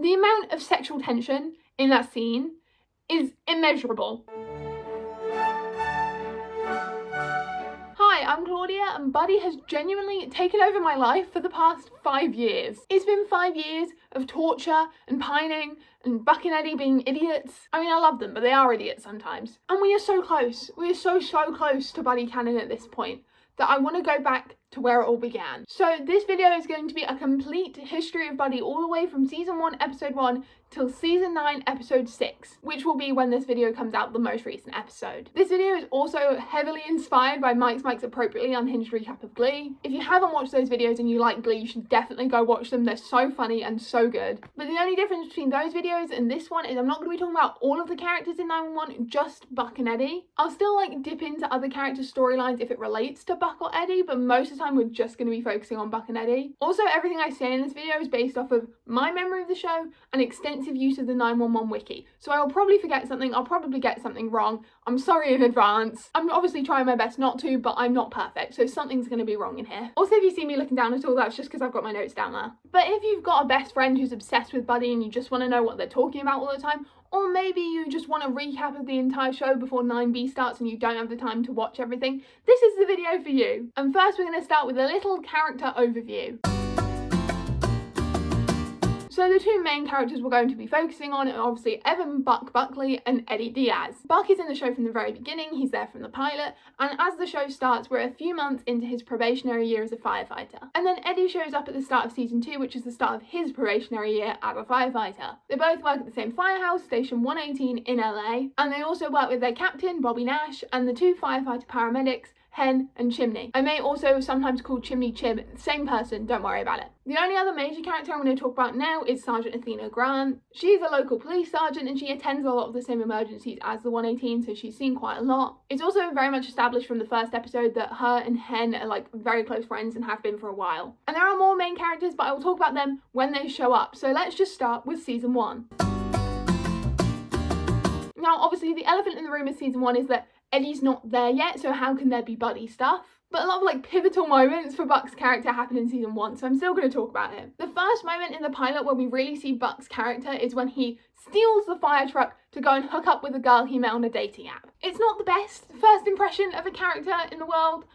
The amount of sexual tension in that scene is immeasurable. Hi, I'm Claudia, and Buddy has genuinely taken over my life for the past 5 years. It's been 5 years of torture and pining and Buck and Eddie being idiots. I mean, I love them, but they are idiots sometimes. And we are so close. We are so close to Buddy canon at this point that I want to go back to where it all began. So this video is going to be a complete history of Buddy all the way from season 1, episode 1 till season 9, episode 6, which will be when this video comes out, the most recent episode. This video is also heavily inspired by Mike's appropriately unhinged recap of Glee. If you haven't watched those videos and you like Glee, you should definitely go watch them. They're so funny and so good. But the only difference between those videos and this one is I'm not going to be talking about all of the characters in 911, just Buck and Eddie. I'll still like dip into other characters' storylines if it relates to Buck or Eddie, but most of the time we're just going to be focusing on Buck and Eddie. Also, everything I say in this video is based off of my memory of the show and extensive use of the 911 wiki. So I will probably forget something, I'll probably get something wrong. I'm sorry in advance. I'm obviously trying my best not to, but I'm not perfect, so something's going to be wrong in here. Also, if you see me looking down at all, that's just because I've got my notes down there. But if you've got a best friend who's obsessed with Buddy and you just want to know what they're talking about all the time, or maybe you just want a recap of the entire show before 9B starts and you don't have the time to watch everything, this is the video for you. And first we're going to start with a little character overview. So the two main characters we're going to be focusing on are obviously Evan Buck Buckley and Eddie Diaz. Buck is in the show from the very beginning, he's there from the pilot, and as the show starts we're a few months into his probationary year as a firefighter. And then Eddie shows up at the start of season 2, which is the start of his probationary year as a firefighter. They both work at the same firehouse, station 118 in LA, and they also work with their captain, Bobby Nash, and the two firefighter paramedics, Hen and Chimney. I may also sometimes call Chimney Chim, same person, don't worry about it. The only other major character I'm going to talk about now is Sergeant Athena Grant. She's a local police sergeant and she attends a lot of the same emergencies as the 118, so she's seen quite a lot. It's also very much established from the first episode that her and Hen are like very close friends and have been for a while. And there are more main characters, but I will talk about them when they show up. So let's just start with season 1. Now, obviously the elephant in the room of season 1 is that Eddie's not there yet, so how can there be Buddy stuff? But a lot of like pivotal moments for Buck's character happen in season 1, so I'm still going to talk about him. The first moment in the pilot where we really see Buck's character is when he steals the fire truck to go and hook up with a girl he met on a dating app. It's not the best first impression of a character in the world,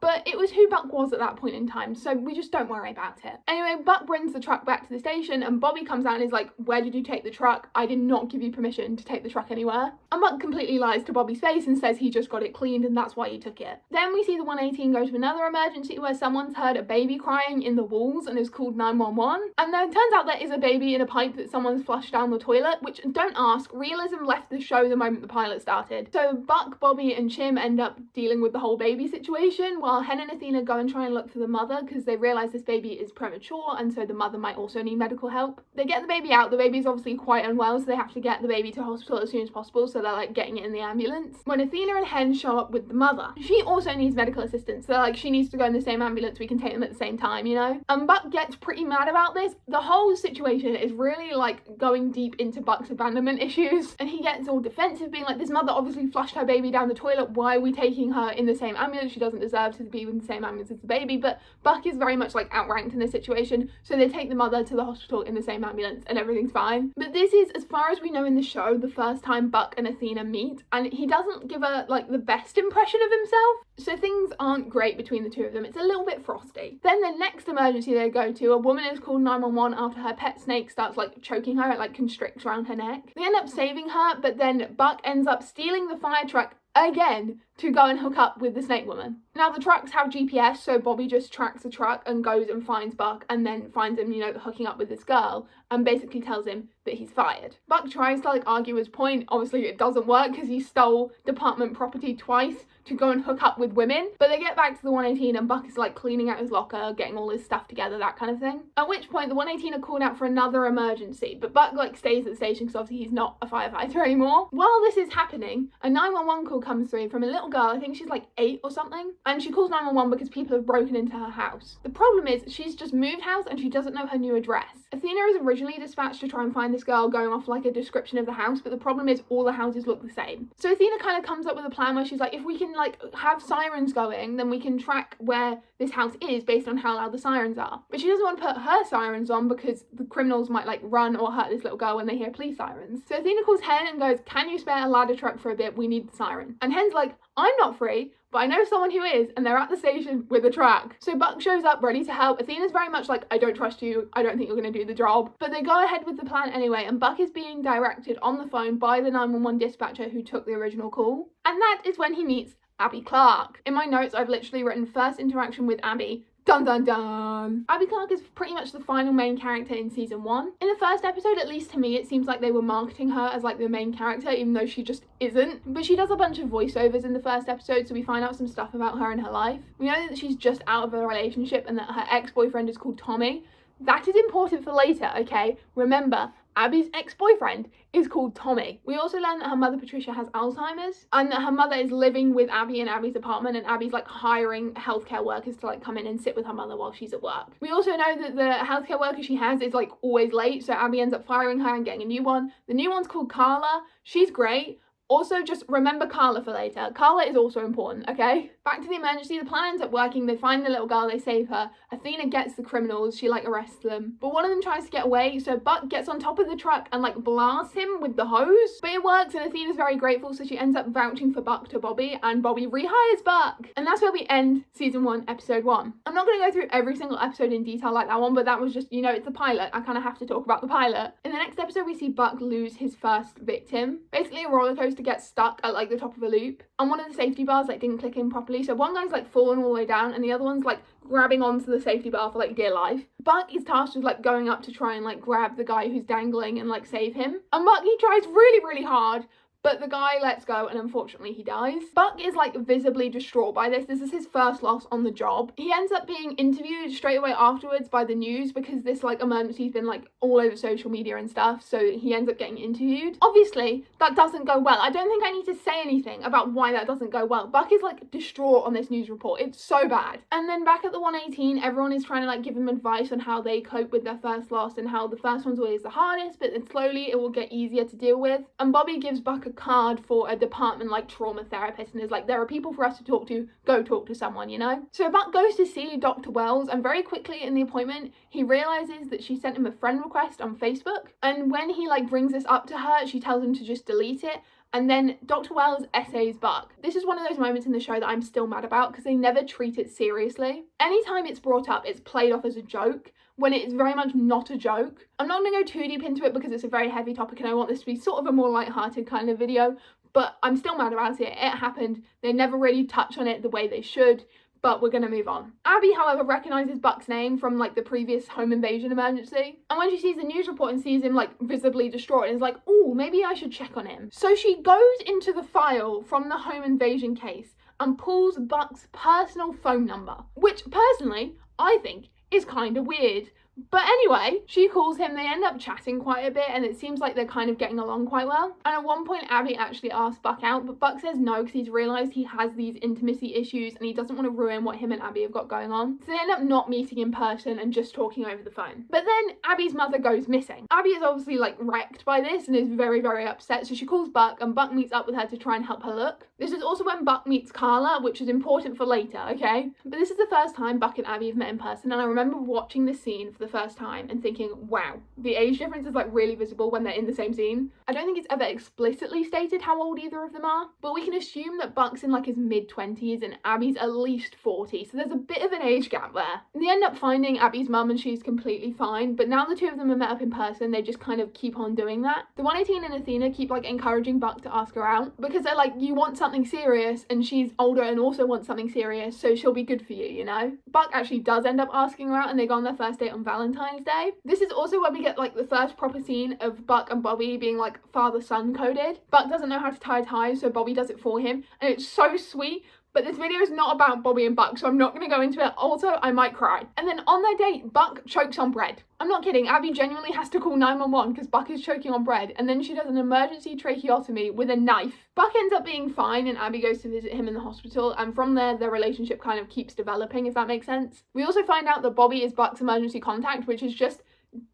but it was who Buck was at that point in time, so we just don't worry about it. Anyway, Buck brings the truck back to the station and Bobby comes out and is like, "Where did you take the truck? I did not give you permission to take the truck anywhere." And Buck completely lies to Bobby's face and says he just got it cleaned and that's why he took it. Then we see the 118 go to another emergency where someone's heard a baby crying in the walls and is called 911. And then it turns out there is a baby in a pipe that someone's flushed down the toilet, which, don't ask, realism left the show the moment the pilot started. So Buck, Bobby and Chim end up dealing with the whole baby situation, while Hen and Athena go and try and look for the mother because they realise this baby is premature and so the mother might also need medical help. They get the baby out, the baby's obviously quite unwell, so they have to get the baby to hospital as soon as possible, so they're like getting it in the ambulance. When Athena and Hen show up with the mother, she also needs medical assistance, so like she needs to go in the same ambulance, we can take them at the same time, you know? And Buck gets pretty mad about this. The whole situation is really like going deep into Buck's abandonment issues, and he gets all defensive, being like, this mother obviously flushed her baby down the toilet, why are we taking her in the same ambulance? She doesn't deserve to be in the same ambulance as the baby. But Buck is very much like outranked in this situation, so they take the mother to the hospital in the same ambulance and everything's fine. But this is, as far as we know in the show, the first time Buck and Athena meet, and he doesn't give her like the best impression of himself, so things aren't great between the two of them. It's a little bit frosty. Then the next emergency they go to, a woman is called 911 after her pet snake starts like choking her, it like constricts around her neck. They end up saving her, but then Buck ends up stealing the fire truck again to go and hook up with the snake woman. Now the trucks have GPS, so Bobby just tracks the truck and goes and finds Buck and then finds him, you know, hooking up with this girl and basically tells him that he's fired. Buck tries to like argue his point. Obviously it doesn't work because he stole department property twice to go and hook up with women. But they get back to the 118 and Buck is like cleaning out his locker, getting all his stuff together, that kind of thing. At which point the 118 are called out for another emergency, but Buck like stays at the station because obviously he's not a firefighter anymore. While this is happening, a 911 call comes through from a little girl, I think she's like 8 or something, and she calls 911 because people have broken into her house. The problem is she's just moved house and she doesn't know her new address. Athena is originally dispatched to try and find this girl going off like a description of the house, but the problem is all the houses look the same. So Athena kind of comes up with a plan where she's like, if we can like have sirens going, then we can track where this house is based on how loud the sirens are. But she doesn't want to put her sirens on because the criminals might like run or hurt this little girl when they hear police sirens. So Athena calls Hen and goes, can you spare a ladder truck for a bit? We need the siren. And Hen's like, I'm not free, but I know someone who is, and they're at the station with a truck. So Buck shows up ready to help. Athena's very much like, I don't trust you, I don't think you're going to do the job. But they go ahead with the plan anyway, and Buck is being directed on the phone by the 911 dispatcher who took the original call. And that is when he meets Abby Clark. In my notes, I've literally written first interaction with Abby. Dun dun dun! Abby Clark is pretty much the final main character in season 1. In the first episode, at least to me, it seems like they were marketing her as like the main character, even though she just isn't. But she does a bunch of voiceovers in the first episode, so we find out some stuff about her and her life. We know that she's just out of a relationship and that her ex-boyfriend is called Tommy. That is important for later, okay? Remember, Abby's ex-boyfriend is called Tommy. We also learn that her mother Patricia has Alzheimer's and that her mother is living with Abby in Abby's apartment, and Abby's like hiring healthcare workers to like come in and sit with her mother while she's at work. We also know that the healthcare worker she has is like always late, so Abby ends up firing her and getting a new one. The new one's called Carla. She's great. Also, just remember Carla for later. Carla is also important, okay? Back to the emergency, the plan ends up working. They find the little girl, they save her. Athena gets the criminals, she like arrests them. But one of them tries to get away, so Buck gets on top of the truck and like blasts him with the hose. But it works, and Athena's very grateful, so she ends up vouching for Buck to Bobby, and Bobby rehires Buck. And that's where we end season 1, episode 1. I'm not going to go through every single episode in detail like that one, but that was just, you know, it's the pilot. I kind of have to talk about the pilot. In the next episode, we see Buck lose his first victim. Basically, a roller coaster gets stuck at like the top of a loop, and one of the safety bars like didn't click in properly, so one guy's like falling all the way down and the other one's like grabbing onto the safety bar for like dear life. Buck is tasked with like going up to try and like grab the guy who's dangling and like save him, and Buck, he tries really hard, but the guy lets go and unfortunately he dies. Buck is like visibly distraught by this. This is his first loss on the job. He ends up being interviewed straight away afterwards by the news because this like emergency's been like all over social media and stuff, so he ends up getting interviewed. Obviously that doesn't go well. I don't think I need to say anything about why that doesn't go well. Buck is like distraught on this news report. It's so bad. And then back at the 118, everyone is trying to like give him advice on how they cope with their first loss and how the first one's always the hardest, but then slowly it will get easier to deal with. And Bobby gives Buck a card for a department like trauma therapist and is like, there are people for us to talk to, go talk to someone, you know? So Buck goes to see Dr. Wells, and very quickly in the appointment he realizes that she sent him a friend request on Facebook, and when he like brings this up to her, she tells him to just delete it. And then Dr. Wells essays Buck. This is one of those moments in the show that I'm still mad about because they never treat it seriously. Anytime it's brought up, it's played off as a joke, when it is very much not a joke. I'm not going to go too deep into it because it's a very heavy topic and I want this to be sort of a more lighthearted kind of video, but I'm still mad about it. It happened. They never really touch on it the way they should, but we're going to move on. Abby, however, recognises Buck's name from like the previous home invasion emergency, and when she sees the news report and sees him like visibly distraught and is like, oh, maybe I should check on him. So she goes into the file from the home invasion case and pulls Buck's personal phone number, which personally I think is kind of weird. But anyway, she calls him, they end up chatting quite a bit, and it seems like they're kind of getting along quite well. And at one point, Abby actually asks Buck out, but Buck says no because he's realised he has these intimacy issues and he doesn't want to ruin what him and Abby have got going on. So they end up not meeting in person and just talking over the phone. But then Abby's mother goes missing. Abby is obviously like wrecked by this and is very upset, so she calls Buck, and Buck meets up with her to try and help her look. This is also when Buck meets Carla, which is important for later, okay? But this is the first time Buck and Abby have met in person, and I remember watching this scene for the first time and thinking, wow, the age difference is like really visible when they're in the same scene. I don't think it's ever explicitly stated how old either of them are, but we can assume that Buck's in like his mid-20s and Abby's at least 40, so there's a bit of an age gap there. They end up finding Abby's mum and she's completely fine, but now the two of them are met up in person, they just kind of keep on doing that. The 118 and Athena keep like encouraging Buck to ask her out because they're like, you want something serious and she's older and also wants something serious, so she'll be good for you, you know? Buck actually does end up asking her out and they go on their first date on Valentine's Day. This is also where we get like the first proper scene of Buck and Bobby being like father-son coded. Buck doesn't know how to tie ties, so Bobby does it for him, and it's so sweet. But this video is not about Bobby and Buck, so I'm not going to go into it. Also, I might cry. And then on their date, Buck chokes on bread. I'm not kidding. Abby genuinely has to call 911 because Buck is choking on bread, and then she does an emergency tracheotomy with a knife. Buck ends up being fine, and Abby goes to visit him in the hospital, and from there, their relationship kind of keeps developing, if that makes sense. We also find out that Bobby is Buck's emergency contact, which is just,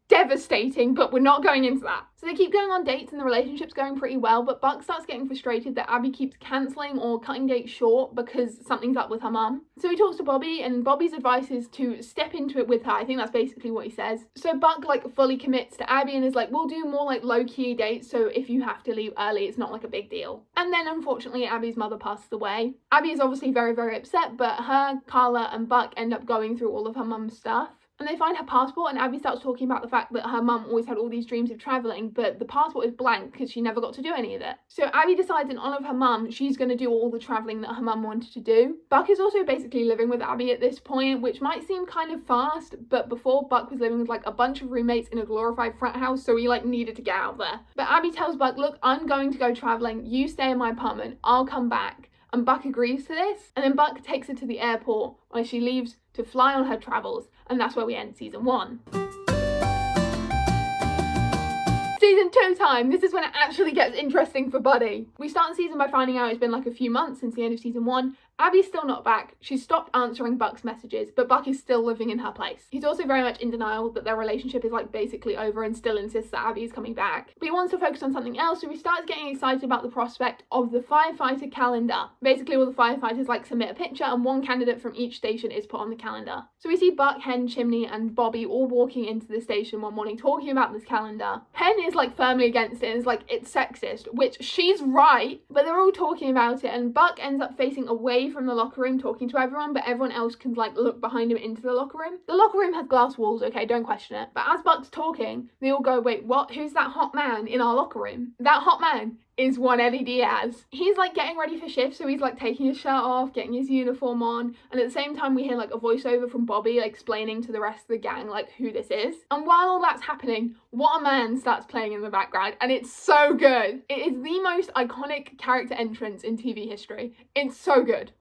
devastating, but we're not going into that. So they keep going on dates and the relationship's going pretty well, but Buck starts getting frustrated that Abby keeps cancelling or cutting dates short because something's up with her mum. So he talks to Bobby, and Bobby's advice is to step into it with her. I think that's basically what he says. So Buck like fully commits to Abby and is like, we'll do more like low-key dates, so if you have to leave early, it's not like a big deal. And then unfortunately Abby's mother passes away. Abby is obviously very, very upset, but her, Carla and Buck end up going through all of her mum's stuff. And they find her passport, and Abby starts talking about the fact that her mum always had all these dreams of travelling, but the passport is blank because she never got to do any of it. So Abby decides in honour of her mum, she's going to do all the travelling that her mum wanted to do. Buck is also basically living with Abby at this point, which might seem kind of fast, but before Buck was living with like a bunch of roommates in a glorified frat house, so he like needed to get out of there. But Abby tells Buck, look, I'm going to go travelling, you stay in my apartment, I'll come back. And Buck agrees to this, and then Buck takes her to the airport where she leaves to fly on her travels, and that's where we end season 1. Season 2 time, this is when it actually gets interesting for Buddy. We start the season by finding out it's been like a few months since the end of season 1. Abby's still not back. She's stopped answering Buck's messages, but Buck is still living in her place. He's also very much in denial that their relationship is like basically over and still insists that Abby is coming back. But he wants to focus on something else, so he starts getting excited about the prospect of the firefighter calendar. Basically all the firefighters like submit a picture and one candidate from each station is put on the calendar. So we see Buck, Hen, Chimney and Bobby all walking into the station one morning talking about this calendar. Hen is like firmly against it and is like, it's sexist, which she's right, but they're all talking about it, and Buck ends up facing away from the locker room talking to everyone, but everyone else can like look behind him into the locker room. The locker room has glass walls, okay, don't question it. But as Buck's talking, they all go, wait, what? Who's that hot man in our locker room? That hot man is one Eddie Diaz. He's like getting ready for shift, so he's like taking his shirt off, getting his uniform on, and at the same time we hear like a voiceover from Bobby like, explaining to the rest of the gang like who this is. And while all that's happening, What a Man starts playing in the background, and it's so good. It is the most iconic character entrance in TV history. It's so good.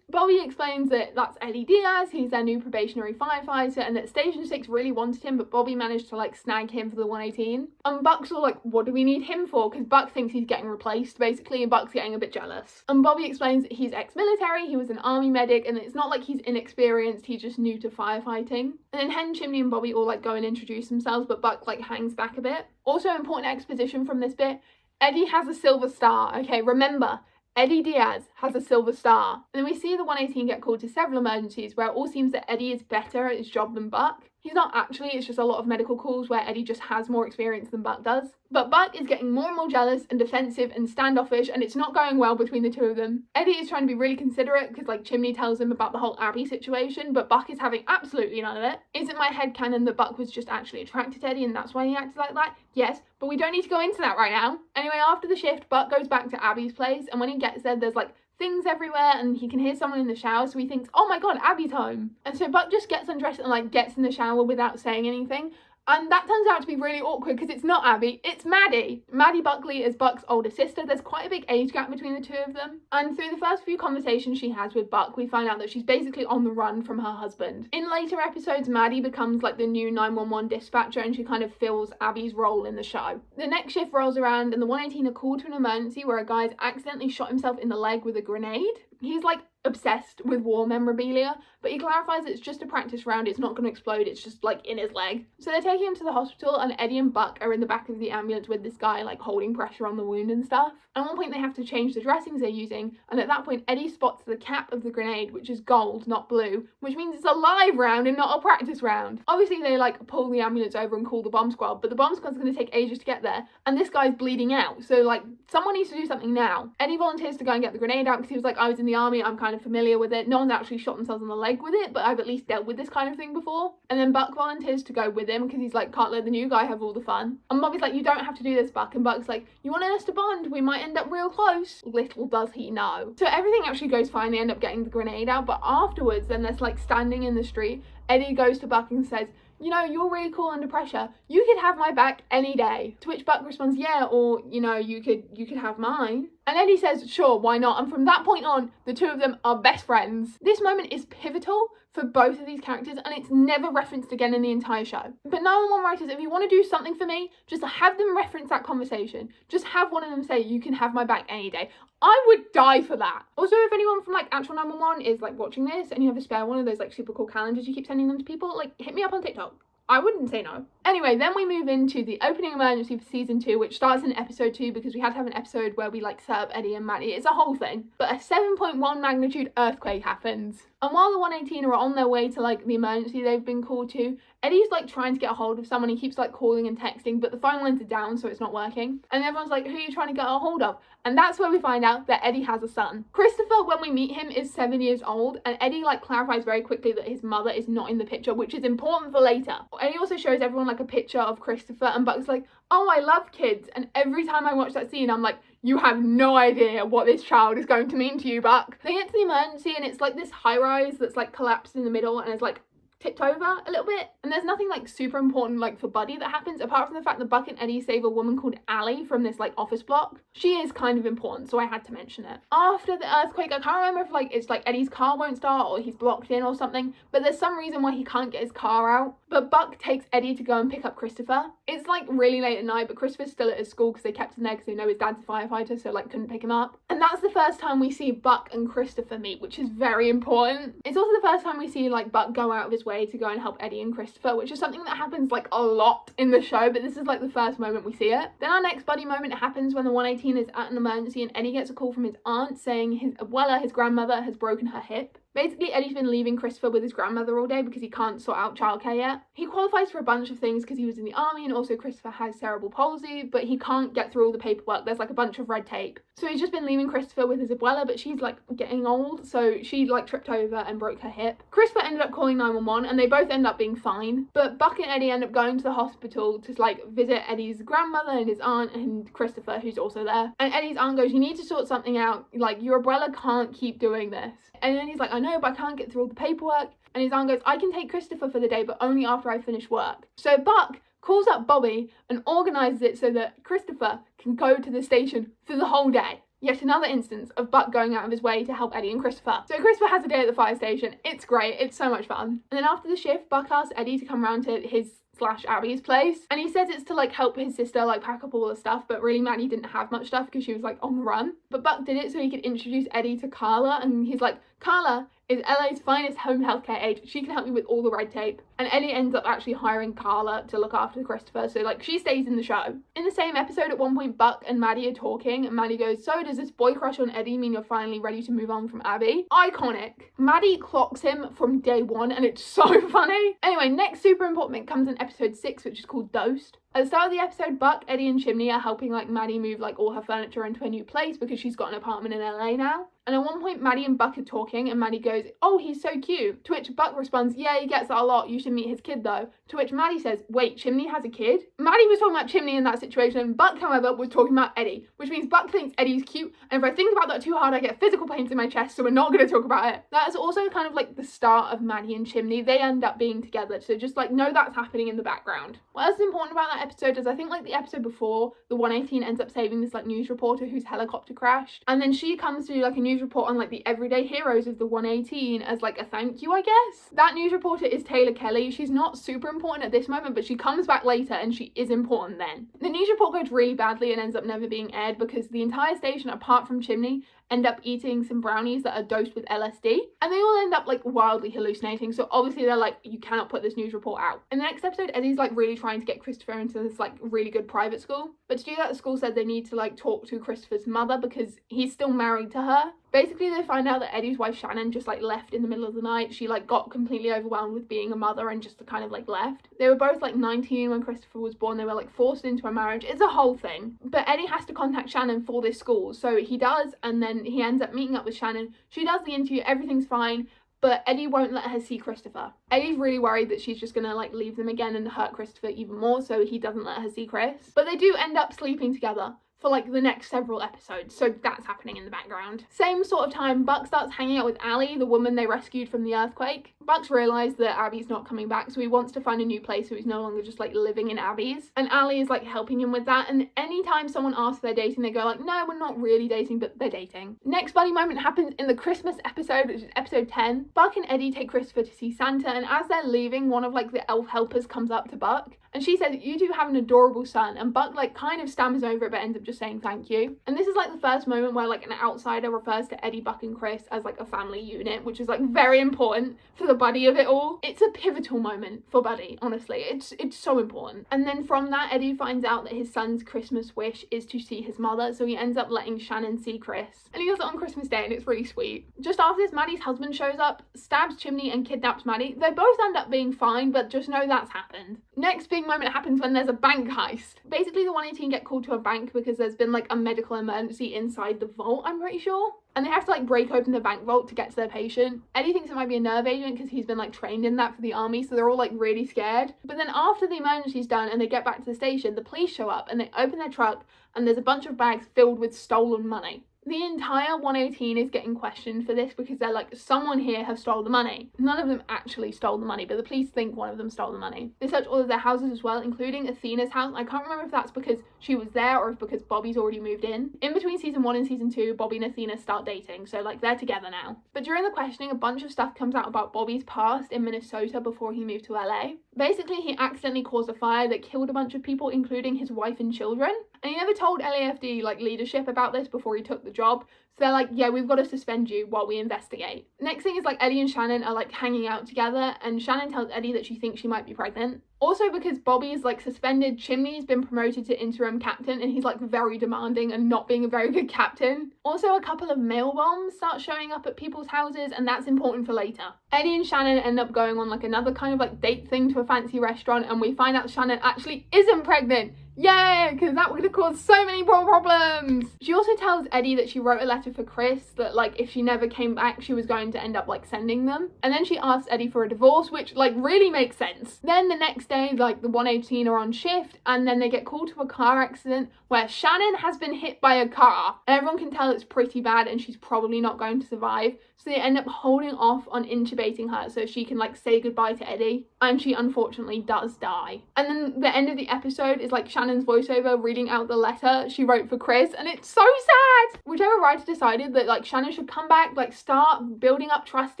Bobby explains that that's Eddie Diaz, he's their new probationary firefighter, and that Station 6 really wanted him, but Bobby managed to like snag him for the 118. And Buck's all like, what do we need him for? Because Buck thinks he's getting replaced, basically, and Buck's getting a bit jealous. And Bobby explains that he's ex-military, he was an army medic, and it's not like he's inexperienced, he's just new to firefighting. And then Hen, Chimney and Bobby all like go and introduce themselves, but Buck like hangs back a bit. Also important exposition from this bit, Eddie has a silver star, okay, remember, Eddie Diaz has a silver star. And then we see the 118 get called to several emergencies where it all seems that Eddie is better at his job than Buck. He's not actually, it's just a lot of medical calls where Eddie just has more experience than Buck does. But Buck is getting more and more jealous and defensive and standoffish, and it's not going well between the two of them. Eddie is trying to be really considerate because like Chimney tells him about the whole Abby situation, but Buck is having absolutely none of it. Is it my headcanon that Buck was just actually attracted to Eddie and that's why he acted like that? Yes, but we don't need to go into that right now. Anyway, after the shift, Buck goes back to Abby's place, and when he gets there, there's like things everywhere and he can hear someone in the shower, so he thinks, oh my god, Abby's home. And so Buck just gets undressed and like gets in the shower without saying anything. And that turns out to be really awkward because it's not Abby, it's Maddie. Maddie Buckley is Buck's older sister. There's quite a big age gap between the two of them. And through the first few conversations she has with Buck, we find out that she's basically on the run from her husband. In later episodes, Maddie becomes like the new 911 dispatcher and she kind of fills Abby's role in the show. The next shift rolls around and the 118 are called to an emergency where a guy's accidentally shot himself in the leg with a grenade. He's like obsessed with war memorabilia, but he clarifies it's just a practice round, it's not going to explode, it's just like in his leg. So they're taking him to the hospital and Eddie and Buck are in the back of the ambulance with this guy like holding pressure on the wound and stuff. At one point they have to change the dressings they're using, and at that point Eddie spots the cap of the grenade, which is gold, not blue, which means it's a live round and not a practice round. Obviously they like pull the ambulance over and call the bomb squad, but the bomb squad's going to take ages to get there, and this guy's bleeding out, so like someone needs to do something now. Eddie volunteers to go and get the grenade out because he was like, I was in the army, I'm kind of familiar with it. No one's actually shot themselves in the leg with it, but I've at least dealt with this kind of thing before. And then Buck volunteers to go with him because he's like, can't let the new guy have all the fun. And Bobby's like, you don't have to do this, Buck. And Buck's like, you want us to bond? We might end up real close. Little does he know. So everything actually goes fine. They end up getting the grenade out, but afterwards, then there's like standing in the street. Eddie goes to Buck and says, you know, you're really cool under pressure. You could have my back any day. To which Buck responds, yeah, or, you know, you could have mine. And Eddie says, sure, why not? And from that point on, the two of them are best friends. This moment is pivotal for both of these characters, and it's never referenced again in the entire show. But 911 writers, if you want to do something for me, just have them reference that conversation. Just have one of them say, you can have my back any day. I would die for that. Also, if anyone from like actual 911 is like watching this and you have a spare one of those like super cool calendars you keep sending them to people, like hit me up on TikTok. I wouldn't say no. Anyway, then we move into the opening emergency for season 2, which starts in episode 2 because we had to have an episode where we like set up Eddie and Maddie. It's a whole thing. But a 7.1 magnitude earthquake happens. And while the 118 are on their way to like the emergency they've been called to, Eddie's like trying to get a hold of someone. He keeps like calling and texting, but the phone lines are down, so it's not working. And everyone's like, who are you trying to get a hold of? And that's where we find out that Eddie has a son. Christopher, when we meet him, is 7 years old, and Eddie like clarifies very quickly that his mother is not in the picture, which is important for later. Eddie also shows everyone like a picture of Christopher, and Buck's like, oh, I love kids. And every time I watch that scene, I'm like, you have no idea what this child is going to mean to you, Buck. They get to the emergency, and it's like this high rise that's like collapsed in the middle and is like tipped over a little bit, and there's nothing like super important like for Buddy that happens apart from the fact that Buck and Eddie save a woman called Allie from this like office block. She is kind of important, so I had to mention it. After the earthquake, I can't remember if like it's like Eddie's car won't start or he's blocked in or something, but there's some reason why he can't get his car out. But Buck takes Eddie to go and pick up Christopher. It's like really late at night, but Christopher's still at his school because they kept him there because they know his dad's a firefighter, so like couldn't pick him up. And that's the first time we see Buck and Christopher meet, which is very important. It's also the first time we see like Buck go out of his way to go and help Eddie and Christopher, which is something that happens like a lot in the show, but this is like the first moment we see it. Then our next buddy moment happens when the 118 is at an emergency and Eddie gets a call from his aunt saying his abuela, his grandmother, has broken her hip. Basically, Eddie's been leaving Christopher with his grandmother all day because he can't sort out childcare yet. He qualifies for a bunch of things because he was in the army, and also Christopher has cerebral palsy, but he can't get through all the paperwork. There's like a bunch of red tape. So he's just been leaving Christopher with his abuela, but she's like getting old, so she like tripped over and broke her hip. Christopher ended up calling 911 and they both end up being fine, but Buck and Eddie end up going to the hospital to like visit Eddie's grandmother and his aunt and Christopher, who's also there. And Eddie's aunt goes, you need to sort something out, like your abuela can't keep doing this. And then he's like, I know, but I can't get through all the paperwork. And his aunt goes, I can take Christopher for the day, but only after I finish work. So Buck calls up Bobby and organises it so that Christopher can go to the station for the whole day. Yet another instance of Buck going out of his way to help Eddie and Christopher. So Christopher has a day at the fire station. It's great. It's so much fun. And then after the shift, Buck asks Eddie to come round to his / Abby's place, and he says it's to like help his sister like pack up all the stuff, but really Maddie didn't have much stuff because she was like on the run. But Buck did it so he could introduce Eddie to Carla, and he's like, Carla is LA's finest home healthcare aide. She can help you with all the red tape. And Eddie ends up actually hiring Carla to look after Christopher, so like she stays in the show. In the same episode, at one point, Buck and Maddie are talking, and Maddie goes, so does this boy crush on Eddie mean you're finally ready to move on from Abby? Iconic. Maddie clocks him from day one, and it's so funny. Anyway, next super important bit comes in episode 6, which is called Dosed. At the start of the episode, Buck, Eddie and Chimney are helping like Maddie move like all her furniture into a new place because she's got an apartment in LA now. And at one point, Maddie and Buck are talking, and Maddie goes, oh, he's so cute. To which Buck responds, yeah, he gets that a lot. You should meet his kid, though. To which Maddie says, wait, Chimney has a kid? Maddie was talking about Chimney in that situation. Buck, however, was talking about Eddie, which means Buck thinks Eddie's cute. And if I think about that too hard, I get physical pains in my chest, so we're not going to talk about it. That is also kind of like the start of Maddie and Chimney. They end up being together, so just like know that's happening in the background. What else is important about that episode is I think like the episode before, the 118 ends up saving this like news reporter whose helicopter crashed. And then she comes to do like a news report on like the everyday heroes of the 118 as like a thank you, I guess. That news reporter is Taylor Kelly. She's not super important at this moment, but she comes back later and she is important then. The news report goes really badly and ends up never being aired because the entire station, apart from Chimney, end up eating some brownies that are dosed with LSD, and they all end up like wildly hallucinating, so obviously they're like, you cannot put this news report out. In the next episode, Eddie's like really trying to get Christopher into this like really good private school, but to do that the school said they need to like talk to Christopher's mother because he's still married to her. Basically, they find out that Eddie's wife Shannon just like left in the middle of the night. She like got completely overwhelmed with being a mother and just kind of like left. They were both like 19 when Christopher was born. They were like forced into a marriage. It's a whole thing. But Eddie has to contact Shannon for this school. So he does, and then he ends up meeting up with Shannon. She does the interview, everything's fine, but Eddie won't let her see Christopher. Eddie's really worried that she's just gonna like leave them again and hurt Christopher even more, so he doesn't let her see Chris. But they do end up sleeping together for like the next several episodes, so that's happening in the background. Same sort of time, Buck starts hanging out with Allie, the woman they rescued from the earthquake. Buck's realised that Abby's not coming back, so he wants to find a new place so he's no longer just like living in Abby's. And Allie is like helping him with that, and anytime someone asks if they're dating, they go like, no, we're not really dating, but they're dating. Next buddy moment happens in the Christmas episode, which is episode 10. Buck and Eddie take Christopher to see Santa, and as they're leaving, one of like the elf helpers comes up to Buck and she says, you do have an adorable son, and Buck like kind of stammers over it but ends up just saying thank you. And this is like the first moment where like an outsider refers to Eddie, Buck and Chris as like a family unit, which is like very important for the Buddy of it all. It's a pivotal moment for Buddy, honestly. It's so important. And then from that, Eddie finds out that his son's Christmas wish is to see his mother, so he ends up letting Shannon see Chris, and he does it on Christmas Day, and it's really sweet. Just after this, Maddie's husband shows up, stabs Chimney and kidnaps Maddie. They both end up being fine, but just know that's happened. Next big moment happens when there's a bank heist. Basically, the 118 get called to a bank because there's been like a medical emergency inside the vault, I'm pretty sure. And they have to like break open the bank vault to get to their patient. Eddie thinks it might be a nerve agent because he's been like trained in that for the army, so they're all like really scared. But then after the emergency's done and they get back to the station, the police show up and they open their truck and there's a bunch of bags filled with stolen money. The entire 118 is getting questioned for this because they're like, someone here has stole the money. None of them actually stole the money, but the police think one of them stole the money. They search all of their houses as well, including Athena's house. I can't remember if that's because she was there or if because Bobby's already moved in. In between season 1 and season 2, Bobby and Athena start dating, so like they're together now. But during the questioning, a bunch of stuff comes out about Bobby's past in Minnesota before he moved to LA. Basically, he accidentally caused a fire that killed a bunch of people, including his wife and children. And he never told LAFD like leadership about this before he took the job. So they're like, yeah, we've got to suspend you while we investigate. Next thing is like Eddie and Shannon are like hanging out together, and Shannon tells Eddie that she thinks she might be pregnant. Also, because Bobby is like suspended, Chimney's been promoted to interim captain, and he's like very demanding and not being a very good captain. Also, a couple of mail bombs start showing up at people's houses, and that's important for later. Eddie and Shannon end up going on like another kind of like date thing to a fancy restaurant, and we find out Shannon actually isn't pregnant. Yay, because that would have caused so many more problems. She also tells Eddie that she wrote a letter for Chris that like if she never came back she was going to end up like sending them, and then she asks Eddie for a divorce, which like really makes sense. Then the next day like the 118 are on shift, and then they get called to a car accident where Shannon has been hit by a car. Everyone can tell it's pretty bad and she's probably not going to survive, so they end up holding off on intubating her so she can like say goodbye to Eddie, and she unfortunately does die. And then the end of the episode is like Shannon's voiceover reading out the letter she wrote for Chris, and it's so sad. Whichever writer decided that like Shannon should come back, like start building up trust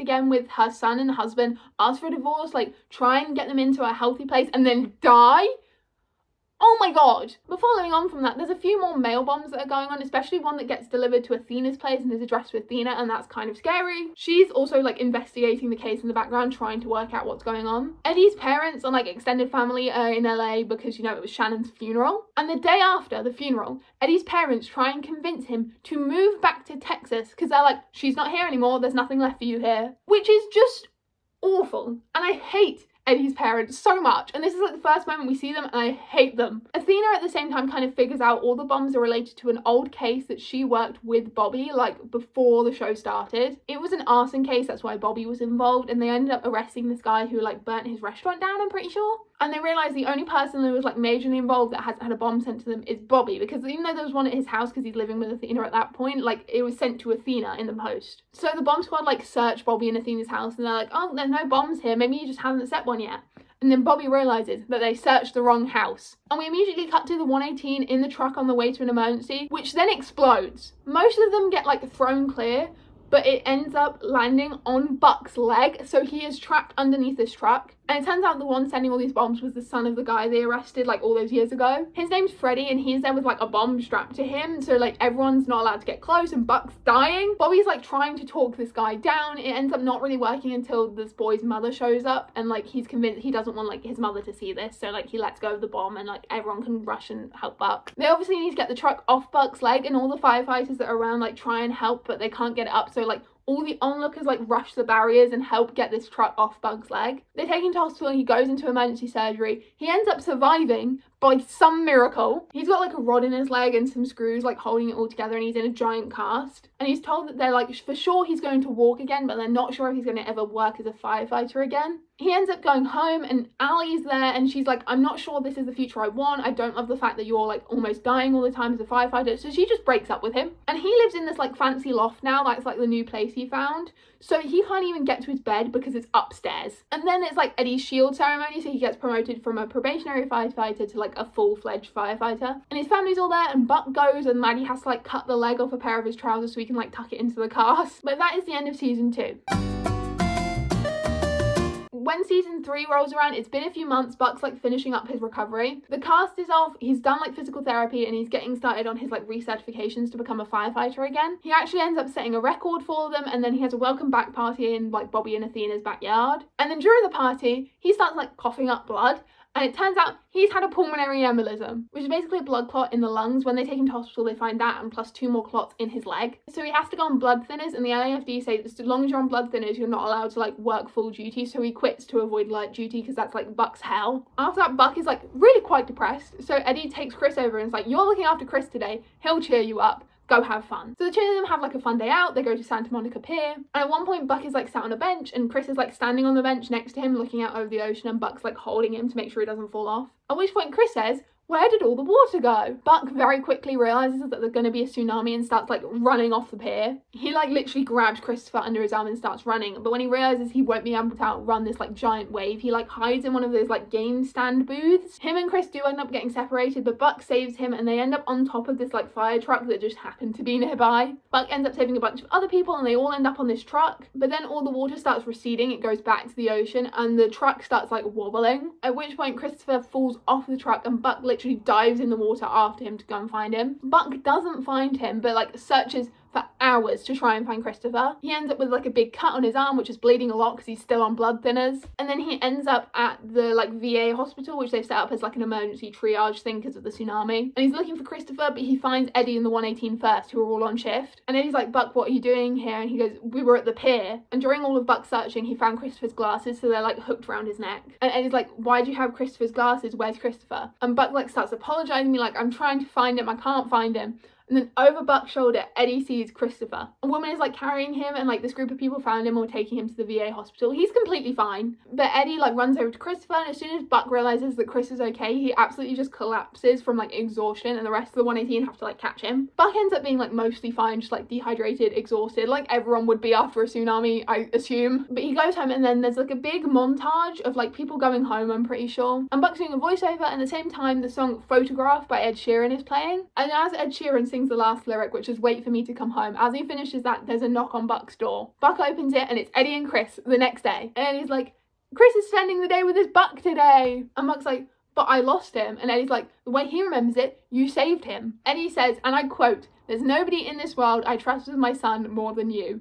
again with her son and husband, ask for a divorce, like try and get them into a healthy place, and then die. Oh my god. But following on from that, there's a few more mail bombs that are going on, especially one that gets delivered to Athena's place and is addressed to Athena, and that's kind of scary. She's also like investigating the case in the background, trying to work out what's going on. Eddie's parents and like extended family are in LA because, you know, it was Shannon's funeral. And the day after the funeral, Eddie's parents try and convince him to move back to Texas because they're like, she's not here anymore, there's nothing left for you here. Which is just awful. And I hate Eddie's parents so much, and this is like the first moment we see them and I hate them. Athena at the same time kind of figures out all the bombs are related to an old case that she worked with Bobby like before the show started. It was an arson case, that's why Bobby was involved, and they ended up arresting this guy who like burnt his restaurant down, I'm pretty sure. And they realised the only person who was like majorly involved that hasn't had a bomb sent to them is Bobby, because even though there was one at his house because he's living with Athena at that point, like it was sent to Athena in the post. So the bomb squad like search Bobby and Athena's house and they're like, oh, there's no bombs here, maybe you just haven't set one yet. And then Bobby realises that they searched the wrong house. And we immediately cut to the 118 in the truck on the way to an emergency, which then explodes. Most of them get like thrown clear, but it ends up landing on Buck's leg, so he is trapped underneath this truck. And it turns out the one sending all these bombs was the son of the guy they arrested like all those years ago. His name's Freddie, and he's there with like a bomb strapped to him, so like everyone's not allowed to get close and Buck's dying. Bobby's like trying to talk this guy down. It ends up not really working until this boy's mother shows up, and like he's convinced he doesn't want like his mother to see this, so like he lets go of the bomb and like everyone can rush and help Buck. They obviously need to get the truck off Buck's leg, and all the firefighters that are around like try and help, but they can't get it up, so like all the onlookers like rush the barriers and help get this truck off Buck's leg. They take him to hospital, he goes into emergency surgery. He ends up surviving by some miracle. He's got like a rod in his leg and some screws like holding it all together, and he's in a giant cast. And he's told that they're like for sure he's going to walk again, but they're not sure if he's going to ever work as a firefighter again. He ends up going home and Allie's there and she's like, I'm not sure this is the future I want. I don't love the fact that you're like almost dying all the time as a firefighter. So she just breaks up with him. And he lives in this like fancy loft now. That's like the new place he found. So he can't even get to his bed because it's upstairs. And then it's like Eddie's shield ceremony. So he gets promoted from a probationary firefighter to like a full-fledged firefighter. And his family's all there and Buck goes and Maddie has to like cut the leg off a pair of his trousers so he can like tuck it into the cast. But that is the end of season 2. When season 3 rolls around, it's been a few months, Buck's like finishing up his recovery. The cast is off, he's done like physical therapy and he's getting started on his like recertifications to become a firefighter again. He actually ends up setting a record for them and then he has a welcome back party in like Bobby and Athena's backyard. And then during the party, he starts like coughing up blood. And it turns out he's had a pulmonary embolism, which is basically a blood clot in the lungs. When they take him to hospital, they find that and plus 2 more clots in his leg. So he has to go on blood thinners, and the LAFD say that as long as you're on blood thinners, you're not allowed to like work full duty. So he quits to avoid light duty because that's like Buck's hell. After that, Buck is like really quite depressed. So Eddie takes Chris over and is like, you're looking after Chris today. He'll cheer you up. Go have fun. So the two of them have like a fun day out. They go to Santa Monica Pier. And at one point, Buck is like sat on a bench and Chris is like standing on the bench next to him looking out over the ocean and Buck's like holding him to make sure he doesn't fall off. At which point Chris says, where did all the water go? Buck very quickly realizes that there's going to be a tsunami and starts like running off the pier. He like literally grabs Christopher under his arm and starts running. But when he realizes he won't be able to outrun this like giant wave, he like hides in one of those like game stand booths. Him and Chris do end up getting separated, but Buck saves him and they end up on top of this like fire truck that just happened to be nearby. Buck ends up saving a bunch of other people and they all end up on this truck. But then all the water starts receding, it goes back to the ocean and the truck starts like wobbling. At which point Christopher falls off the truck and Buck literally dives in the water after him to go and find him. Buck doesn't find him, but like searches for hours to try and find Christopher. He ends up with like a big cut on his arm, which is bleeding a lot because he's still on blood thinners. And then he ends up at the like VA hospital, which they've set up as like an emergency triage thing because of the tsunami. And he's looking for Christopher, but he finds Eddie and the 118 first, who are all on shift. And Eddie's like, Buck, what are you doing here? And he goes, we were at the pier. And during all of Buck's searching, he found Christopher's glasses, so they're like hooked around his neck. And Eddie's like, why do you have Christopher's glasses? Where's Christopher? And Buck like starts apologizing, me like, I'm trying to find him, I can't find him. And then over Buck's shoulder, Eddie sees Christopher. A woman is like carrying him and like this group of people found him or taking him to the VA hospital. He's completely fine. But Eddie like runs over to Christopher and as soon as Buck realizes that Chris is okay, he absolutely just collapses from like exhaustion and the rest of the 118 have to like catch him. Buck ends up being like mostly fine, just like dehydrated, exhausted, like everyone would be after a tsunami, I assume. But he goes home and then there's like a big montage of like people going home, I'm pretty sure. And Buck's doing a voiceover and at the same time the song Photograph by Ed Sheeran is playing. And as Ed Sheeran sings the last lyric, which is wait for me to come home, as he finishes that, there's a knock on Buck's door. Buck opens it and it's Eddie and Chris the next day. And he's like, Chris is spending the day with his Buck today. And Buck's like, but I lost him. And Eddie's like, the way he remembers it, you saved him. Eddie says, and I quote, there's nobody in this world I trust with my son more than you.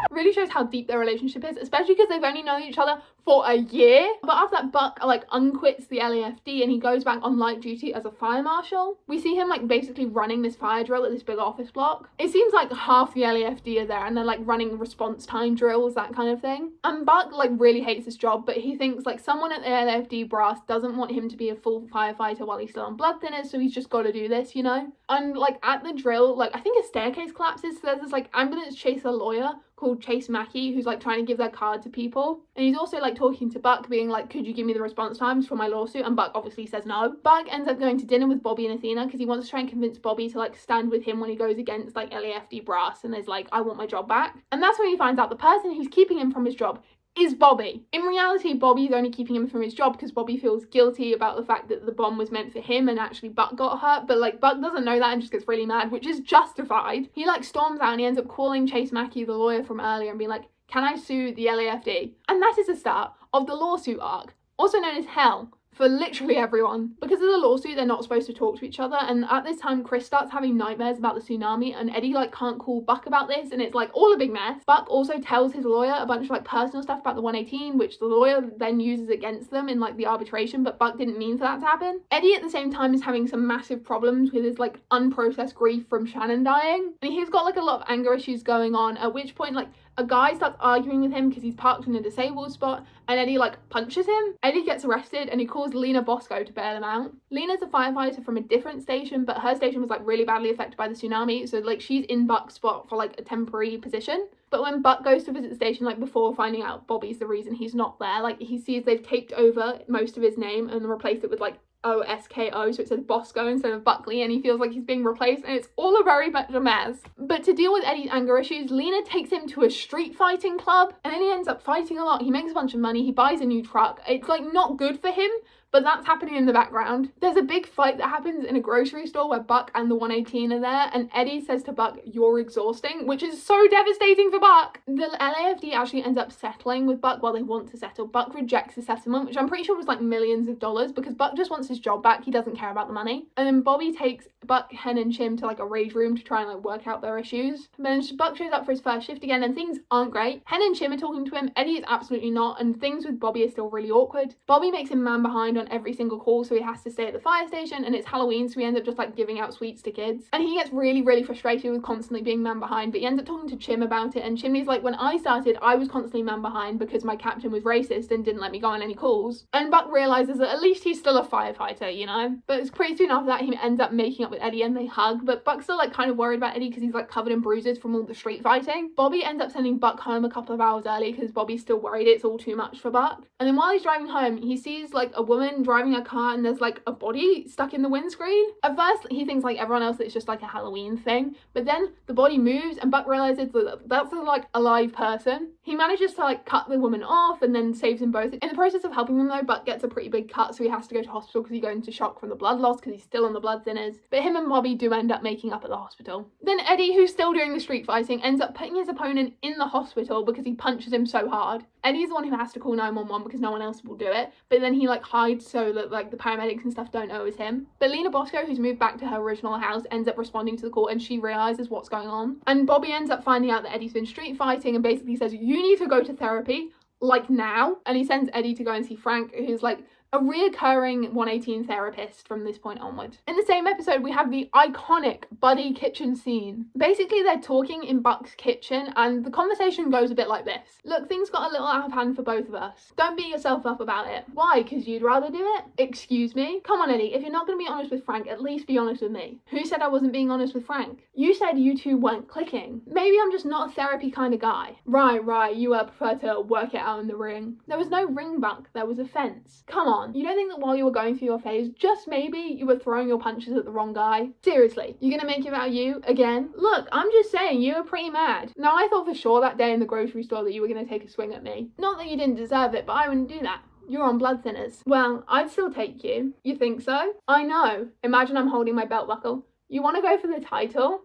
Really shows how deep their relationship is, especially because they've only known each other for a year. But after that, Buck like unquits the LAFD and he goes back on light duty as a fire marshal. We see him like basically running this fire drill at this big office block. It seems like half the LAFD are there and they're like running response time drills, that kind of thing. And Buck like really hates this job, but he thinks like someone at the LAFD brass doesn't want him to be a full firefighter while he's still on blood thinners, so he's just got to do this, you know? And like at the drill, like I think a staircase collapses, so there's this like ambulance chaser lawyer called Chase Mackey who's like trying to give their card to people, and he's also like talking to Buck being like, could you give me the response times for my lawsuit? And Buck obviously says no. Buck ends up going to dinner with Bobby and Athena because he wants to try and convince Bobby to like stand with him when he goes against like LAFD brass and is like, I want my job back. And that's when he finds out the person who's keeping him from his job is Bobby. In reality, Bobby's only keeping him from his job because Bobby feels guilty about the fact that the bomb was meant for him and actually Buck got hurt, but like Buck doesn't know that and just gets really mad, which is justified. He like storms out and he ends up calling Chase Mackey, the lawyer from earlier, and being like, can I sue the LAFD? And that is the start of the lawsuit arc, also known as Hell, for literally everyone. Because of the lawsuit, they're not supposed to talk to each other, and at this time Chris starts having nightmares about the tsunami and Eddie like can't call Buck about this and it's like all a big mess. Buck also tells his lawyer a bunch of like personal stuff about the 118, which the lawyer then uses against them in like the arbitration, but Buck didn't mean for that to happen. Eddie at the same time is having some massive problems with his like unprocessed grief from Shannon dying, and he's got like a lot of anger issues going on, at which point like a guy starts arguing with him because he's parked in a disabled spot, and Eddie like punches him. Eddie gets arrested and he calls Lena Bosco to bail him out. Lena's a firefighter from a different station, but her station was like really badly affected by the tsunami, so like she's in Buck's spot for like a temporary position. But when Buck goes to visit the station, like before finding out Bobby's the reason he's not there, like he sees they've taped over most of his name and replaced it with like OSKO, so it says Bosco instead of Buckley, and he feels like he's being replaced, and it's all a very much a mess. But to deal with Eddie's anger issues, Lena takes him to a street fighting club, and then he ends up fighting a lot. He makes a bunch of money, he buys a new truck. It's like not good for him, but that's happening in the background. There's a big fight that happens in a grocery store where Buck and the 118 are there, and Eddie says to Buck, "You're exhausting," which is so devastating for Buck. The LAFD actually ends up settling with Buck. Well, they want to settle. Buck rejects the settlement, which I'm pretty sure was like millions of dollars, because Buck just wants his job back. He doesn't care about the money. And then Bobby takes Buck, Hen, and Chim to like a rage room to try and like work out their issues. And then Buck shows up for his first shift again, and things aren't great. Hen and Chim are talking to him. Eddie is absolutely not, and things with Bobby are still really awkward. Bobby makes him man behind on every single call, so he has to stay at the fire station, and it's Halloween, so he ends up just like giving out sweets to kids. And he gets really, really frustrated with constantly being man behind, but he ends up talking to Chim about it, and Chimney's like, "When I started, I was constantly man behind because my captain was racist and didn't let me go on any calls." And Buck realizes that at least he's still a firefighter, you know? But it's pretty soon after that he ends up making up with Eddie and they hug, but Buck's still like kind of worried about Eddie because he's like covered in bruises from all the street fighting. Bobby ends up sending Buck home a couple of hours early because Bobby's still worried it's all too much for Buck. And then while he's driving home, he sees like a woman driving a car and there's like a body stuck in the windscreen. At first he thinks like everyone else that it's just like a Halloween thing, but then the body moves and Buck realizes that that's like a live person. He manages to like cut the woman off and then saves them both. In the process of helping them though, Buck gets a pretty big cut, so he has to go to hospital because he goes into shock from the blood loss because he's still on the blood thinners. But him and Bobby do end up making up at the hospital. Then Eddie, who's still doing the street fighting, ends up putting his opponent in the hospital because he punches him so hard. Eddie's the one who has to call 911 because no one else will do it, but then he like hides so that like the paramedics and stuff don't know it was him. But Lena Bosco, who's moved back to her original house, ends up responding to the call and she realizes what's going on. And Bobby ends up finding out that Eddie's been street fighting and basically says, "You need to go to therapy, like now." And he sends Eddie to go and see Frank, who's like a reoccurring 118 therapist from this point onward. In the same episode, we have the iconic buddy kitchen scene. Basically, they're talking in Buck's kitchen, and the conversation goes a bit like this. "Look, things got a little out of hand for both of us. Don't beat yourself up about it." "Why? Because you'd rather do it?" "Excuse me? Come on, Eddie, if you're not going to be honest with Frank, at least be honest with me." "Who said I wasn't being honest with Frank?" "You said you two weren't clicking." "Maybe I'm just not a therapy kind of guy." Right, you prefer to work it out in the ring." "There was no ring, Buck, there was a fence." "Come on. You don't think that while you were going through your phase, just maybe you were throwing your punches at the wrong guy? Seriously, you're gonna make it about you again? Look, I'm just saying, you were pretty mad. Now, I thought for sure that day in the grocery store that you were gonna take a swing at me. Not that you didn't deserve it, but I wouldn't do that. You're on blood thinners." "Well, I'd still take you." "You think so?" "I know. Imagine I'm holding my belt buckle. You want to go for the title?"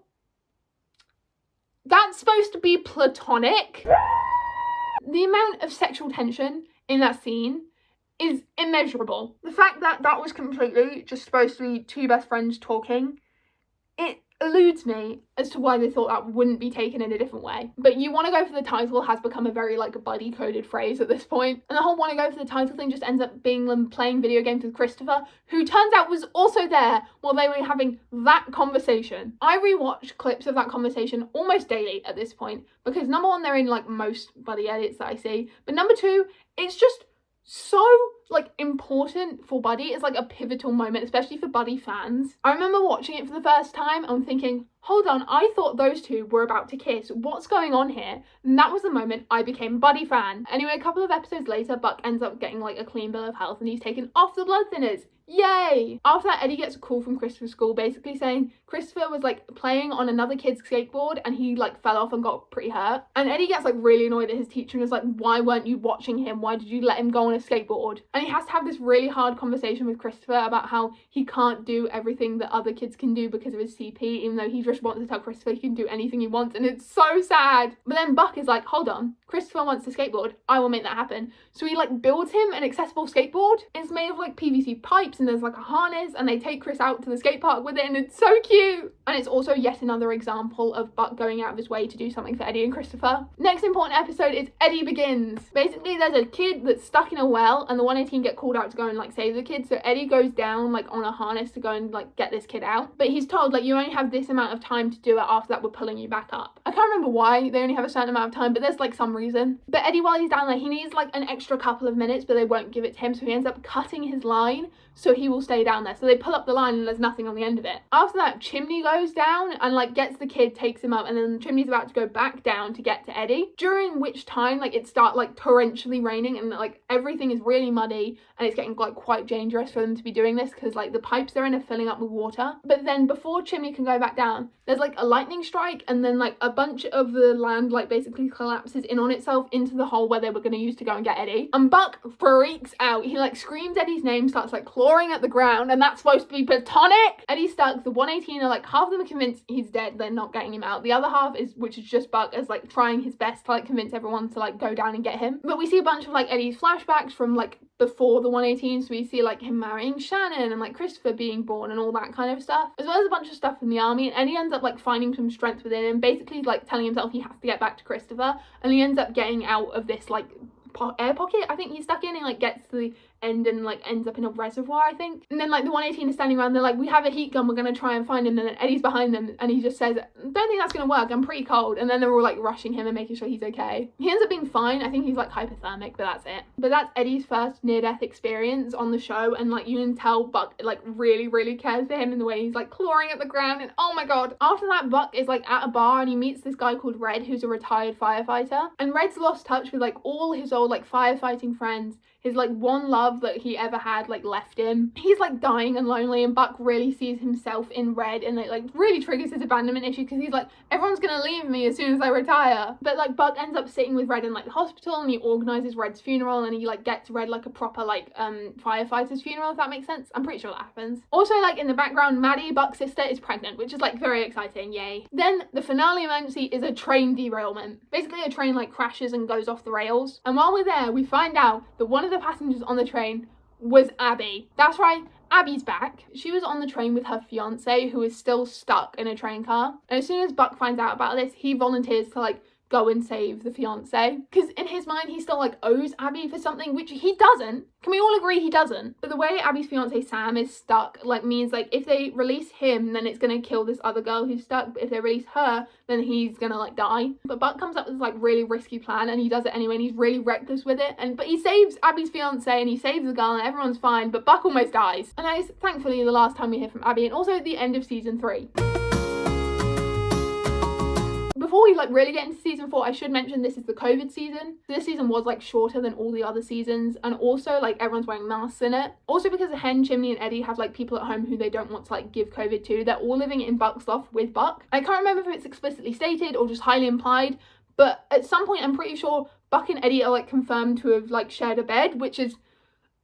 That's supposed to be platonic. The amount of sexual tension in that scene is immeasurable. The fact that that was completely just supposed to be two best friends talking, it eludes me as to why they thought that wouldn't be taken in a different way. But "you want to go for the title" has become a very like buddy coded phrase at this point. And the whole "want to go for the title" thing just ends up being them playing video games with Christopher, who turns out was also there while they were having that conversation. I rewatch clips of that conversation almost daily at this point because number one, they're in like most buddy edits that I see, but number two, it's just so like important for Buddy. It's like a pivotal moment, especially for Buddy fans. I remember watching it for the first time and thinking, hold on, I thought those two were about to kiss. What's going on here? And that was the moment I became Buddy fan. Anyway, a couple of episodes later, Buck ends up getting like a clean bill of health and he's taken off the blood thinners. Yay! After that, Eddie gets a call from Christopher's school basically saying Christopher was like playing on another kid's skateboard and he like fell off and got pretty hurt. And Eddie gets like really annoyed at his teacher and is like, why weren't you watching him? Why did you let him go on a skateboard? And he has to have this really hard conversation with Christopher about how he can't do everything that other kids can do because of his CP, even though he just wants to tell Christopher he can do anything he wants, and it's so sad. But then Buck is like, hold on, Christopher wants to skateboard, I will make that happen. So he like builds him an accessible skateboard. It's made of like PVC pipes pipes and there's like a harness, and they take Chris out to the skate park with it, and it's so cute. And it's also yet another example of Buck going out of his way to do something for Eddie and Christopher. Next important episode is Eddie Begins. Basically, there's a kid that's stuck in a well, and the 118 get called out to go and like save the kid. So Eddie goes down like on a harness to go and like get this kid out. But he's told like you only have this amount of time to do it. After that, we're pulling you back up. I can't remember why they only have a certain amount of time, but there's like some reason. But Eddie, while he's down there, he needs like an extra couple of minutes, but they won't give it to him. So he ends up cutting his line so he will stay down there. So they pull up the line and there's nothing on the end of it. After that, Chimney goes down and like gets the kid, takes him up, and then Chimney's about to go back down to get to Eddie. During which time like it starts like torrentially raining, and like everything is really muddy, and it's getting like quite dangerous for them to be doing this because like the pipes they're in are filling up with water. But then before Chimney can go back down, there's like a lightning strike, and then like a bunch of the land like basically collapses in on itself into the hole where they were going to use to go and get Eddie. And Buck freaks out. He like screams Eddie's name, starts like clawing at the ground, and that's supposed to be platonic. Eddie's stuck. The 118 are like, half of them are convinced he's dead, they're not getting him out. The other half is, which is just Buck, is like trying his best to like convince everyone to like go down and get him. But we see a bunch of like Eddie's flashbacks from like before the 118, so we see like him marrying Shannon and like Christopher being born and all that kind of stuff, as well as a bunch of stuff from the army. And Eddie ends up like finding some strength within him, basically like telling himself he has to get back to Christopher, and he ends up getting out of this like air pocket I think he's stuck in, and like gets to the end and like ends up in a reservoir I think. And then like the 118 is standing around, they're like, we have a heat gun, we're gonna try and find him, and then Eddie's behind them and he just says, don't think that's gonna work, I'm pretty cold. And then they're all like rushing him and making sure he's okay. He ends up being fine. I think he's like hypothermic, but that's it. But that's Eddie's first near-death experience on the show, and like you can tell Buck like really cares for him in the way he's like clawing at the ground, and oh my god. After that, Buck is like at a bar and he meets this guy called Red, who's a retired firefighter, and Red's lost touch with like all his old like firefighting friends. His like one love that he ever had like left him. He's like dying and lonely, and Buck really sees himself in Red, and it like really triggers his abandonment issue because he's like, everyone's gonna leave me as soon as I retire. But like Buck ends up sitting with Red in like the hospital, and he organizes Red's funeral, and he like gets Red like a proper like firefighter's funeral, if that makes sense. I'm pretty sure that happens. Also like in the background, Maddie, Buck's sister, is pregnant, which is like very exciting, yay. Then the finale emergency is a train derailment. Basically a train like crashes and goes off the rails, and while we're there we find out that one of the passengers on the train was Abby. That's right, Abby's back. She was on the train with her fiance, who is still stuck in a train car. And as soon as Buck finds out about this, he volunteers to like go and save the fiance, because in his mind he still like owes Abby for something, which he doesn't. Can we all agree he doesn't? But the way Abby's fiance Sam is stuck like means like if they release him, then it's gonna kill this other girl who's stuck, but if they release her, then he's gonna like die. But Buck comes up with this like really risky plan, and he does it anyway, and he's really reckless with it. But he saves Abby's fiance and he saves the girl, and everyone's fine, but Buck almost dies. And that is thankfully the last time we hear from Abby, and also the end of season 3. Before we like really get into season 4, I should mention this is the COVID season. This season was like shorter than all the other seasons, and also like everyone's wearing masks in it. Also because Hen, Chimney and Eddie have like people at home who they don't want to like give COVID to. They're all living in Buck's loft with Buck. I can't remember if it's explicitly stated or just highly implied, but at some point I'm pretty sure Buck and Eddie are like confirmed to have like shared a bed, which is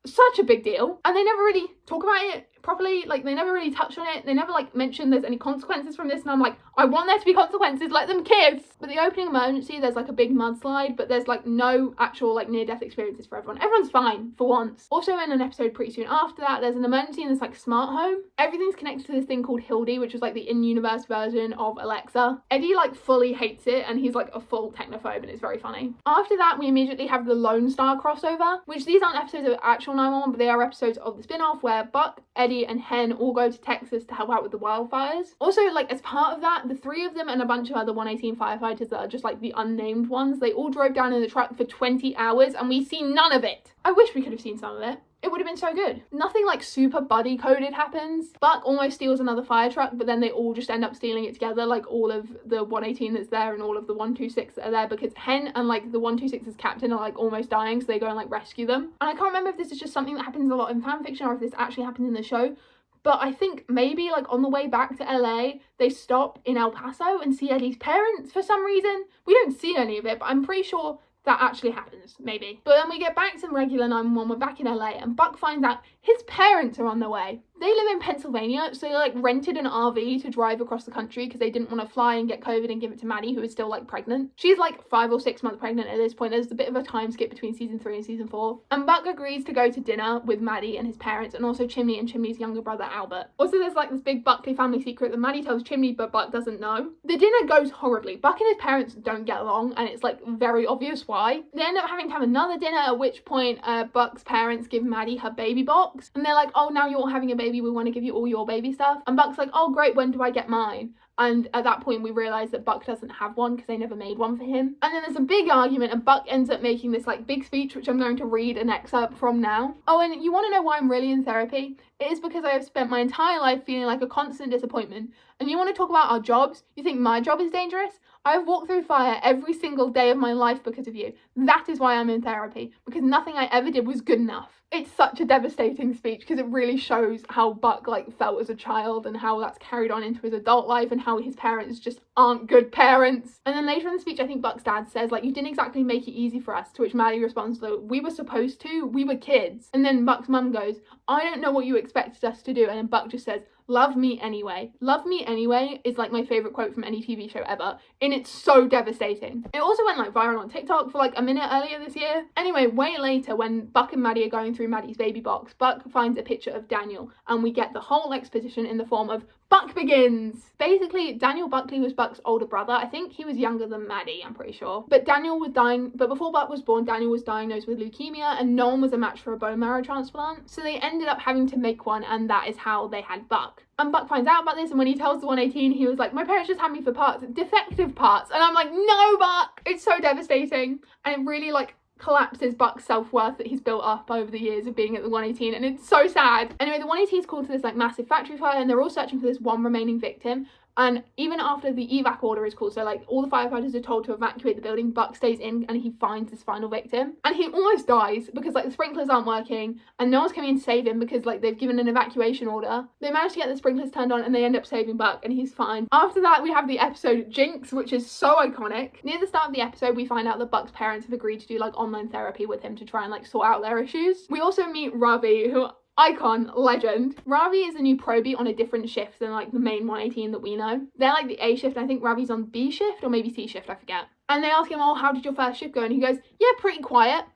such a big deal. And they never really talk about it properly, like they never really touch on it. They never like mention there's any consequences from this, and I'm like, I want there to be consequences, let them kiss. But the opening emergency, there's like a big mudslide, but there's like no actual like near-death experiences for everyone. Everyone's fine for once. Also in an episode pretty soon after that, there's an emergency in this like smart home. Everything's connected to this thing called Hildy, which is like the in-universe version of Alexa. Eddie like fully hates it, and he's like a full technophobe, and it's very funny. After that, we immediately have the Lone Star crossover, which these aren't episodes of actual 911, but they are episodes of the spin-off where Buck, Eddie and Hen all go to Texas to help out with the wildfires. Also, like as part of that, the 3 of them and a bunch of other 118 firefighters that are just like the unnamed ones, they all drove down in the truck for 20 hours and we see none of it. I wish we could have seen some of it. It would have been so good. Nothing like super buddy coded happens. Buck almost steals another fire truck, but then they all just end up stealing it together, like all of the 118 that's there and all of the 126 that are there, because Hen and like the 126's captain are like almost dying, so they go and like rescue them. And I can't remember if this is just something that happens a lot in fanfiction or if this actually happens in the show, but I think maybe like on the way back to LA, they stop in El Paso and see Eddie's parents for some reason. We don't see any of it, but I'm pretty sure that actually happens, maybe. But then we get back to regular 911, we're back in LA, and Buck finds out his parents are on the way. They live in Pennsylvania, so they like rented an RV to drive across the country because they didn't want to fly and get COVID and give it to Maddie, who is still like pregnant. She's like 5 or 6 months pregnant at this point. There's a bit of a time skip between season 3 and season 4. And Buck agrees to go to dinner with Maddie and his parents, and also Chimney and Chimney's younger brother Albert. Also, there's like this big Buckley family secret that Maddie tells Chimney but Buck doesn't know. The dinner goes horribly. Buck and his parents don't get along, and it's like very obvious why. They end up having to have another dinner, at which point Buck's parents give Maddie her baby box, and they're like, oh, now you're having a baby, we want to give you all your baby stuff. And Buck's like, oh great, when do I get mine? And at that point we realise that Buck doesn't have one because they never made one for him. And then there's a big argument, and Buck ends up making this like big speech, which I'm going to read an excerpt from now. Oh, and you want to know why I'm really in therapy? It is because I have spent my entire life feeling like a constant disappointment. And you want to talk about our jobs? You think my job is dangerous? I have walked through fire every single day of my life because of you. That is why I'm in therapy, because nothing I ever did was good enough. It's such a devastating speech because it really shows how Buck like felt as a child and how that's carried on into his adult life and how his parents just aren't good parents. And then later in the speech, I think Buck's dad says like, you didn't exactly make it easy for us, to which Maddie responds though, we were supposed to, we were kids. And then Buck's mum goes, I don't know what you expected us to do. And then Buck just says, love me anyway. Love me anyway is like my favourite quote from any TV show ever, and it's so devastating. It also went like viral on TikTok for like a minute earlier this year. Anyway, way later when Buck and Maddie are going through Maddie's baby box, Buck finds a picture of Daniel, and we get the whole exposition in the form of Buck begins. Basically, Daniel Buckley was Buck's older brother. I think he was younger than Maddie, I'm pretty sure. But before Buck was born, Daniel was diagnosed with leukemia, and no one was a match for a bone marrow transplant. So they ended up having to make one, and that is how they had Buck. And Buck finds out about this, and when he tells the 118, he was like, my parents just had me for parts, defective parts. And I'm like, no, Buck! It's so devastating. And it really like collapses Buck's self-worth that he's built up over the years of being at the 118, and it's so sad. Anyway, the 118 is called to this like massive factory fire, and they're all searching for this one remaining victim. And even after the evac order is called, so like all the firefighters are told to evacuate the building, Buck stays in and he finds his final victim. And he almost dies because like the sprinklers aren't working and no one's coming in to save him because like they've given an evacuation order. They manage to get the sprinklers turned on and they end up saving Buck and he's fine. After that, we have the episode Jinx, which is so iconic. Near the start of the episode, we find out that Buck's parents have agreed to do like online therapy with him to try and like sort out their issues. We also meet Ravi, who icon, legend. Ravi is a new probie on a different shift than like the main 118 that we know. They're like the A shift, and I think Ravi's on B shift or maybe C shift, I forget. And they ask him, oh, how did your first shift go? And he goes, yeah, pretty quiet.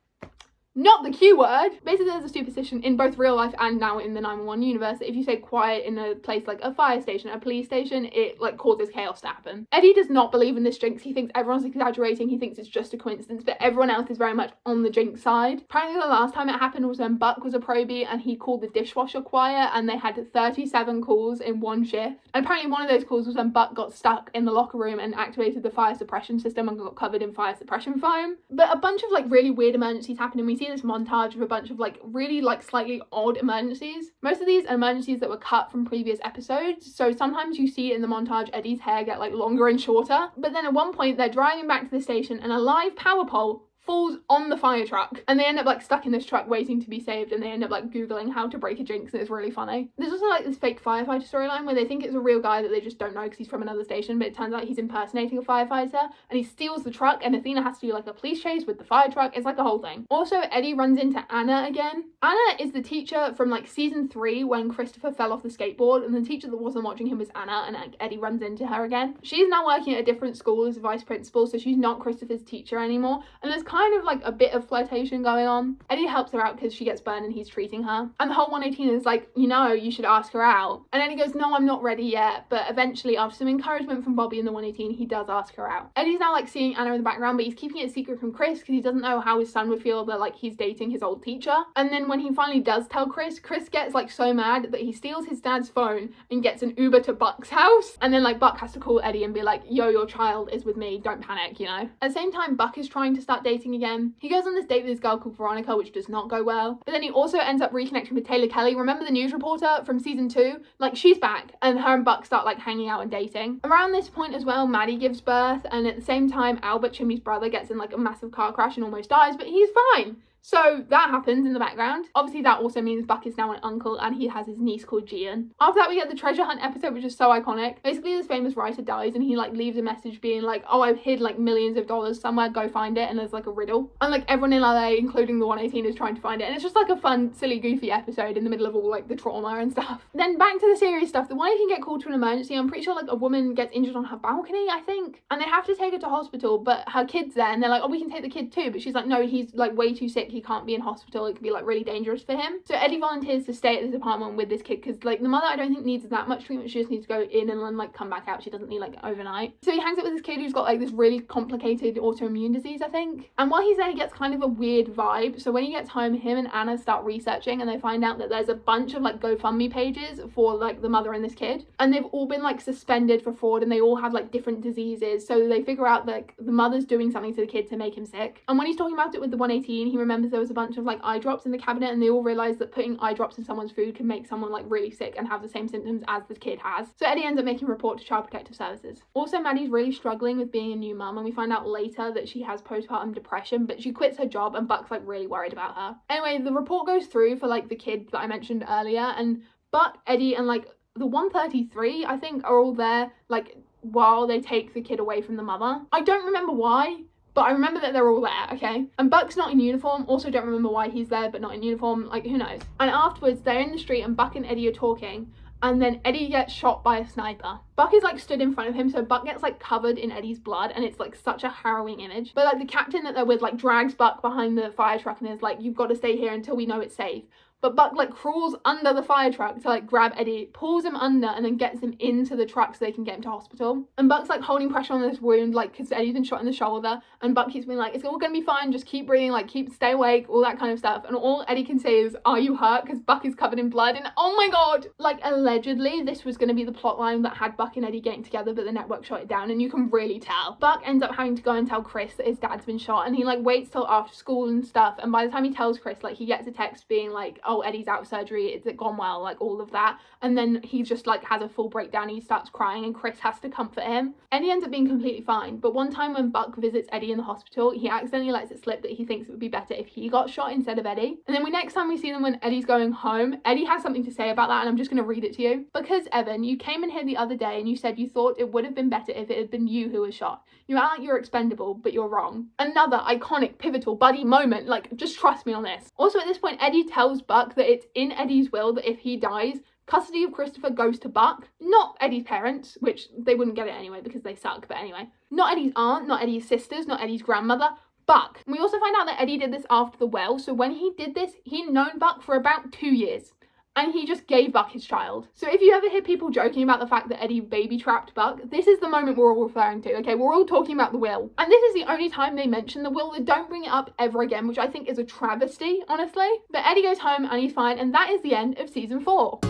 Not the Q word. Basically, there's a superstition in both real life and now in the 911 universe that if you say quiet in a place like a fire station, a police station, it like causes chaos to happen. Eddie does not believe in this jinx. He thinks everyone's exaggerating. He thinks it's just a coincidence, but everyone else is very much on the jinx side. Apparently, the last time it happened was when Buck was a probie and he called the dishwasher quiet, and they had 37 calls in one shift. And apparently, one of those calls was when Buck got stuck in the locker room and activated the fire suppression system and got covered in fire suppression foam. But a bunch of like really weird emergencies happen, and we see this montage of a bunch of like really like slightly odd emergencies. Most of these are emergencies that were cut from previous episodes, so sometimes you see in the montage Eddie's hair get like longer and shorter, but then at one point they're driving back to the station and a live power pole falls on the fire truck and they end up like stuck in this truck waiting to be saved, and they end up like googling how to break a jinx, and it's really funny. There's also like this fake firefighter storyline where they think it's a real guy that they just don't know because he's from another station, but it turns out he's impersonating a firefighter and he steals the truck, and Athena has to do like a police chase with the fire truck. It's like a whole thing. Also, Eddie runs into Anna again. Anna is the teacher from like season 3 when Christopher fell off the skateboard, and the teacher that wasn't watching him was Anna, and like, Eddie runs into her again. She's now working at a different school as a vice principal, so she's not Christopher's teacher anymore, and there's kind of like a bit of flirtation going on. Eddie helps her out because she gets burned and he's treating her, and the whole 118 is like, you know, you should ask her out, and Eddie goes, no, I'm not ready yet. But eventually, after some encouragement from Bobby in the 118, he does ask her out. Eddie's now like seeing Anna in the background, but he's keeping it a secret from Chris because he doesn't know how his son would feel that like he's dating his old teacher. And then when he finally does tell Chris gets like so mad that he steals his dad's phone and gets an Uber to Buck's house, and then like Buck has to call Eddie and be like, yo, your child is with me, don't panic, you know. At the same time, Buck is trying to start dating again. He goes on this date with this girl called Veronica, which does not go well, but then he also ends up reconnecting with Taylor Kelly. Remember the news reporter from season 2? Like, she's back, and her and Buck start like hanging out and dating. Around this point as well, Maddie gives birth, and at the same time Albert, Chimney's brother, gets in like a massive car crash and almost dies, but he's fine. So that happens in the background. Obviously that also means Buck is now an uncle and he has his niece called Gian. After that we get the treasure hunt episode, which is so iconic. Basically this famous writer dies and he like leaves a message being like, oh, I've hid like millions of dollars somewhere, go find it, and there's like a riddle. And like everyone in LA, including the 118, is trying to find it, and it's just like a fun, silly, goofy episode in the middle of all like the trauma and stuff. Then back to the serious stuff. The 118 get called to an emergency. I'm pretty sure like a woman gets injured on her balcony, I think, and they have to take her to hospital, but her kid's there and they're like, oh, we can take the kid too, but she's like, no, he's like way too sick, he can't be in hospital, it could be like really dangerous for him. So Eddie volunteers to stay at this apartment with this kid because like the mother I don't think needs that much treatment, she just needs to go in and then like come back out, she doesn't need like overnight. So he hangs out with this kid who's got like this really complicated autoimmune disease, I think, and while he's there he gets kind of a weird vibe. So when he gets home, him and Anna start researching and they find out that there's a bunch of like GoFundMe pages for like the mother and this kid, and they've all been like suspended for fraud and they all have like different diseases. So they figure out that like the mother's doing something to the kid to make him sick, and when he's talking about it with the 118 he remembers there was a bunch of like eye drops in the cabinet, and they all realize that putting eye drops in someone's food can make someone like really sick and have the same symptoms as the kid has. So Eddie ends up making a report to Child Protective Services. Also Maddie's really struggling with being a new mum, and we find out later that she has postpartum depression, but she quits her job and Buck's like really worried about her. Anyway, the report goes through for like the kid that I mentioned earlier, and Buck, Eddie, and like the 133 I think are all there like while they take the kid away from the mother. I don't remember why, but I remember that they're all there, okay? And Buck's not in uniform. Also don't remember why he's there but not in uniform, like who knows. And afterwards they're in the street and Buck and Eddie are talking, and then Eddie gets shot by a sniper. Buck is like stood in front of him, so Buck gets like covered in Eddie's blood, and it's like such a harrowing image. But like the captain that they're with like drags Buck behind the fire truck and is like, you've got to stay here until we know it's safe. But Buck like crawls under the fire truck to like grab Eddie, pulls him under, and then gets him into the truck so they can get him to hospital. And Buck's like holding pressure on this wound, like because Eddie's been shot in the shoulder, and Buck keeps being like, it's all gonna be fine, just keep breathing, like stay awake, all that kind of stuff. And all Eddie can say is, are you hurt? Because Buck is covered in blood. And oh my god, like allegedly this was gonna be the plot line that had Buck and Eddie getting together, but the network shot it down, and you can really tell. Buck ends up having to go and tell Chris that his dad's been shot, and he like waits till after school and stuff, and by the time he tells Chris, like he gets a text being like, oh, Eddie's out of surgery, it's gone well, like all of that. And then he just like has a full breakdown, he starts crying, and Chris has to comfort him. Eddie ends up being completely fine, but one time when Buck visits Eddie in the hospital, he accidentally lets it slip that he thinks it would be better if he got shot instead of Eddie. And then next time we see them when Eddie's going home, Eddie has something to say about that, and I'm just going to read it to you. Because Evan, you came in here the other day and you said you thought it would have been better if it had been you who was shot. You act like you're expendable, but you're wrong. Another iconic, pivotal buddy moment, like just trust me on this. Also at this point, Eddie tells Buck that it's in Eddie's will that if he dies, custody of Christopher goes to Buck, not Eddie's parents, which they wouldn't get it anyway because they suck, but anyway. Not Eddie's aunt, not Eddie's sisters, not Eddie's grandmother, Buck. We also find out that Eddie did this after the well, so when he did this, he'd known Buck for about 2 years. And he just gave Buck his child. So if you ever hear people joking about the fact that Eddie baby trapped Buck, this is the moment we're all referring to, okay? We're all talking about the will. And this is the only time they mention the will. They don't bring it up ever again, which I think is a travesty, honestly. But Eddie goes home and he's fine, and that is the end of season 4.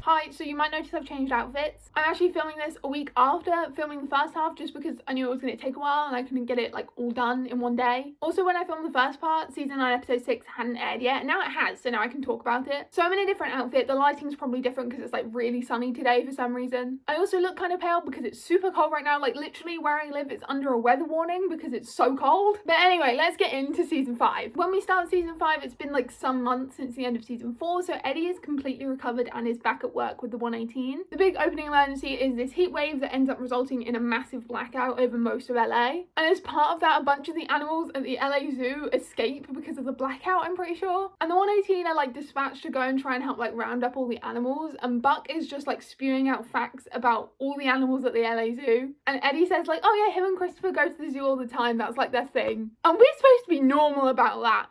Hi, so you might notice I've changed outfits. I'm actually filming this a week after filming the first half just because I knew it was going to take a while and I couldn't get it like all done in one day. Also, when I filmed the first part, season 9 episode 6 hadn't aired yet, and now it has, so now I can talk about it. So I'm in a different outfit. The lighting's probably different because it's like really sunny today for some reason. I also look kind of pale because it's super cold right now. Like literally where I live, it's under a weather warning because it's so cold. But anyway, let's get into season 5. When we start season 5, it's been like some months since the end of season 4, so Eddie is completely recovered and is back at work with the 118. The big opening emergency is this heat wave that ends up resulting in a massive blackout over most of LA. And as part of that, a bunch of the animals at the LA Zoo escape because of the blackout, I'm pretty sure. And the 118 are like dispatched to go and try and help like round up all the animals, and Buck is just like spewing out facts about all the animals at the LA Zoo. And Eddie says like, oh yeah, him and Christopher go to the zoo all the time, that's like their thing. And we're supposed to be normal about that.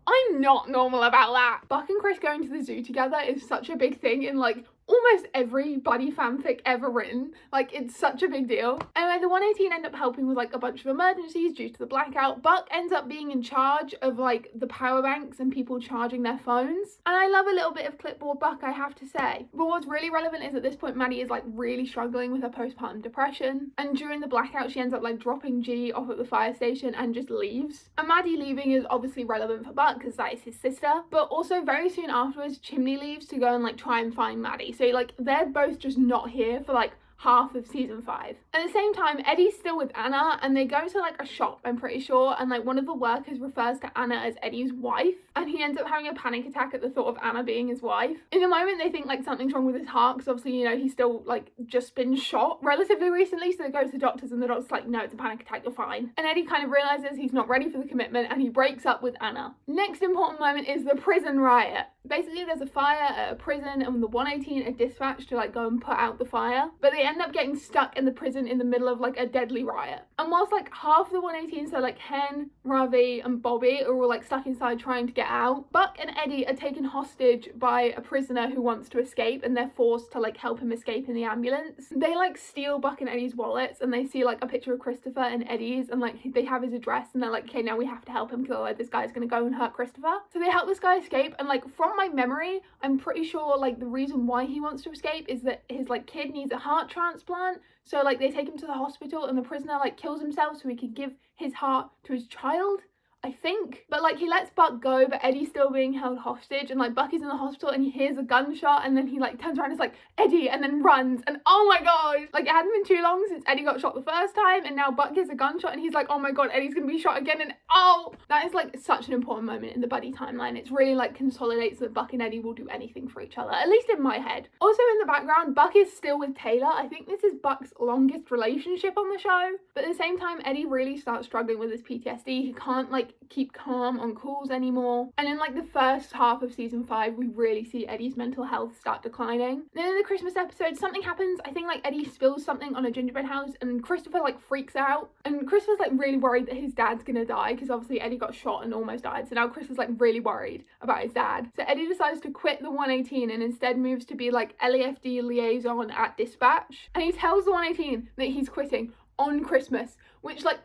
I'm not normal about that. Buck and Chris going to the zoo together is such a big thing in like almost every buddy fanfic ever written. Like, it's such a big deal. Anyway, the 118 end up helping with like a bunch of emergencies due to the blackout. Buck ends up being in charge of like the power banks and people charging their phones. And I love a little bit of clipboard Buck, I have to say. But what's really relevant is at this point Maddie is like really struggling with her postpartum depression, and during the blackout she ends up like dropping G off at the fire station and just leaves. And Maddie leaving is obviously relevant for Buck because that is his sister, but also very soon afterwards Chimney leaves to go and like try and find Maddie. So like they're both just not here for like half of season 5. At the same time, Eddie's still with Anna and they go to like a shop, I'm pretty sure, and like one of the workers refers to Anna as Eddie's wife and he ends up having a panic attack at the thought of Anna being his wife. In the moment they think like something's wrong with his heart because obviously, you know, he's still like just been shot relatively recently, so they go to the doctors and the doctor's like, no, it's a panic attack, you're fine. And Eddie kind of realizes he's not ready for the commitment and he breaks up with Anna. Next important moment is the prison riot. Basically there's a fire at a prison and the 118 are dispatched to like go and put out the fire, but they end up getting stuck in the prison in the middle of like a deadly riot. And whilst like half the 118, so like Ken, Ravi and Bobby are all like stuck inside trying to get out, Buck and Eddie are taken hostage by a prisoner who wants to escape and they're forced to like help him escape in the ambulance. They like steal Buck and Eddie's wallets and they see like a picture of Christopher and Eddie's and like they have his address and they're like, okay, now we have to help him because otherwise this guy's gonna go and hurt Christopher. So they help this guy escape and like from my memory, I'm pretty sure like the reason why he wants to escape is that his like kid needs a heart transplant. So like they take him to the hospital and the prisoner like kills himself so he could give his heart to his child, I think. But like he lets Buck go, but Eddie's still being held hostage and like Buck is in the hospital and he hears a gunshot and then he like turns around and is like, Eddie, and then runs. And oh my god, like it hadn't been too long since Eddie got shot the first time and now Buck gets a gunshot and he's like, oh my god, Eddie's gonna be shot again. And oh, that is like such an important moment in the buddy timeline. It's really like consolidates that Buck and Eddie will do anything for each other, at least in my head. Also in the background, Buck is still with Taylor. I think this is Buck's longest relationship on the show, but at the same time Eddie really starts struggling with his PTSD. He can't like keep calm on calls anymore, and in like the first half of season 5 we really see Eddie's mental health start declining. Then in the Christmas episode something happens. I think like Eddie spills something on a gingerbread house and Christopher like freaks out and Christopher's like really worried that his dad's gonna die because obviously Eddie got shot and almost died, so now Christopher's like really worried about his dad. So Eddie decides to quit the 118 and instead moves to be like LAFD liaison at dispatch, and he tells the 118 that he's quitting on Christmas, which like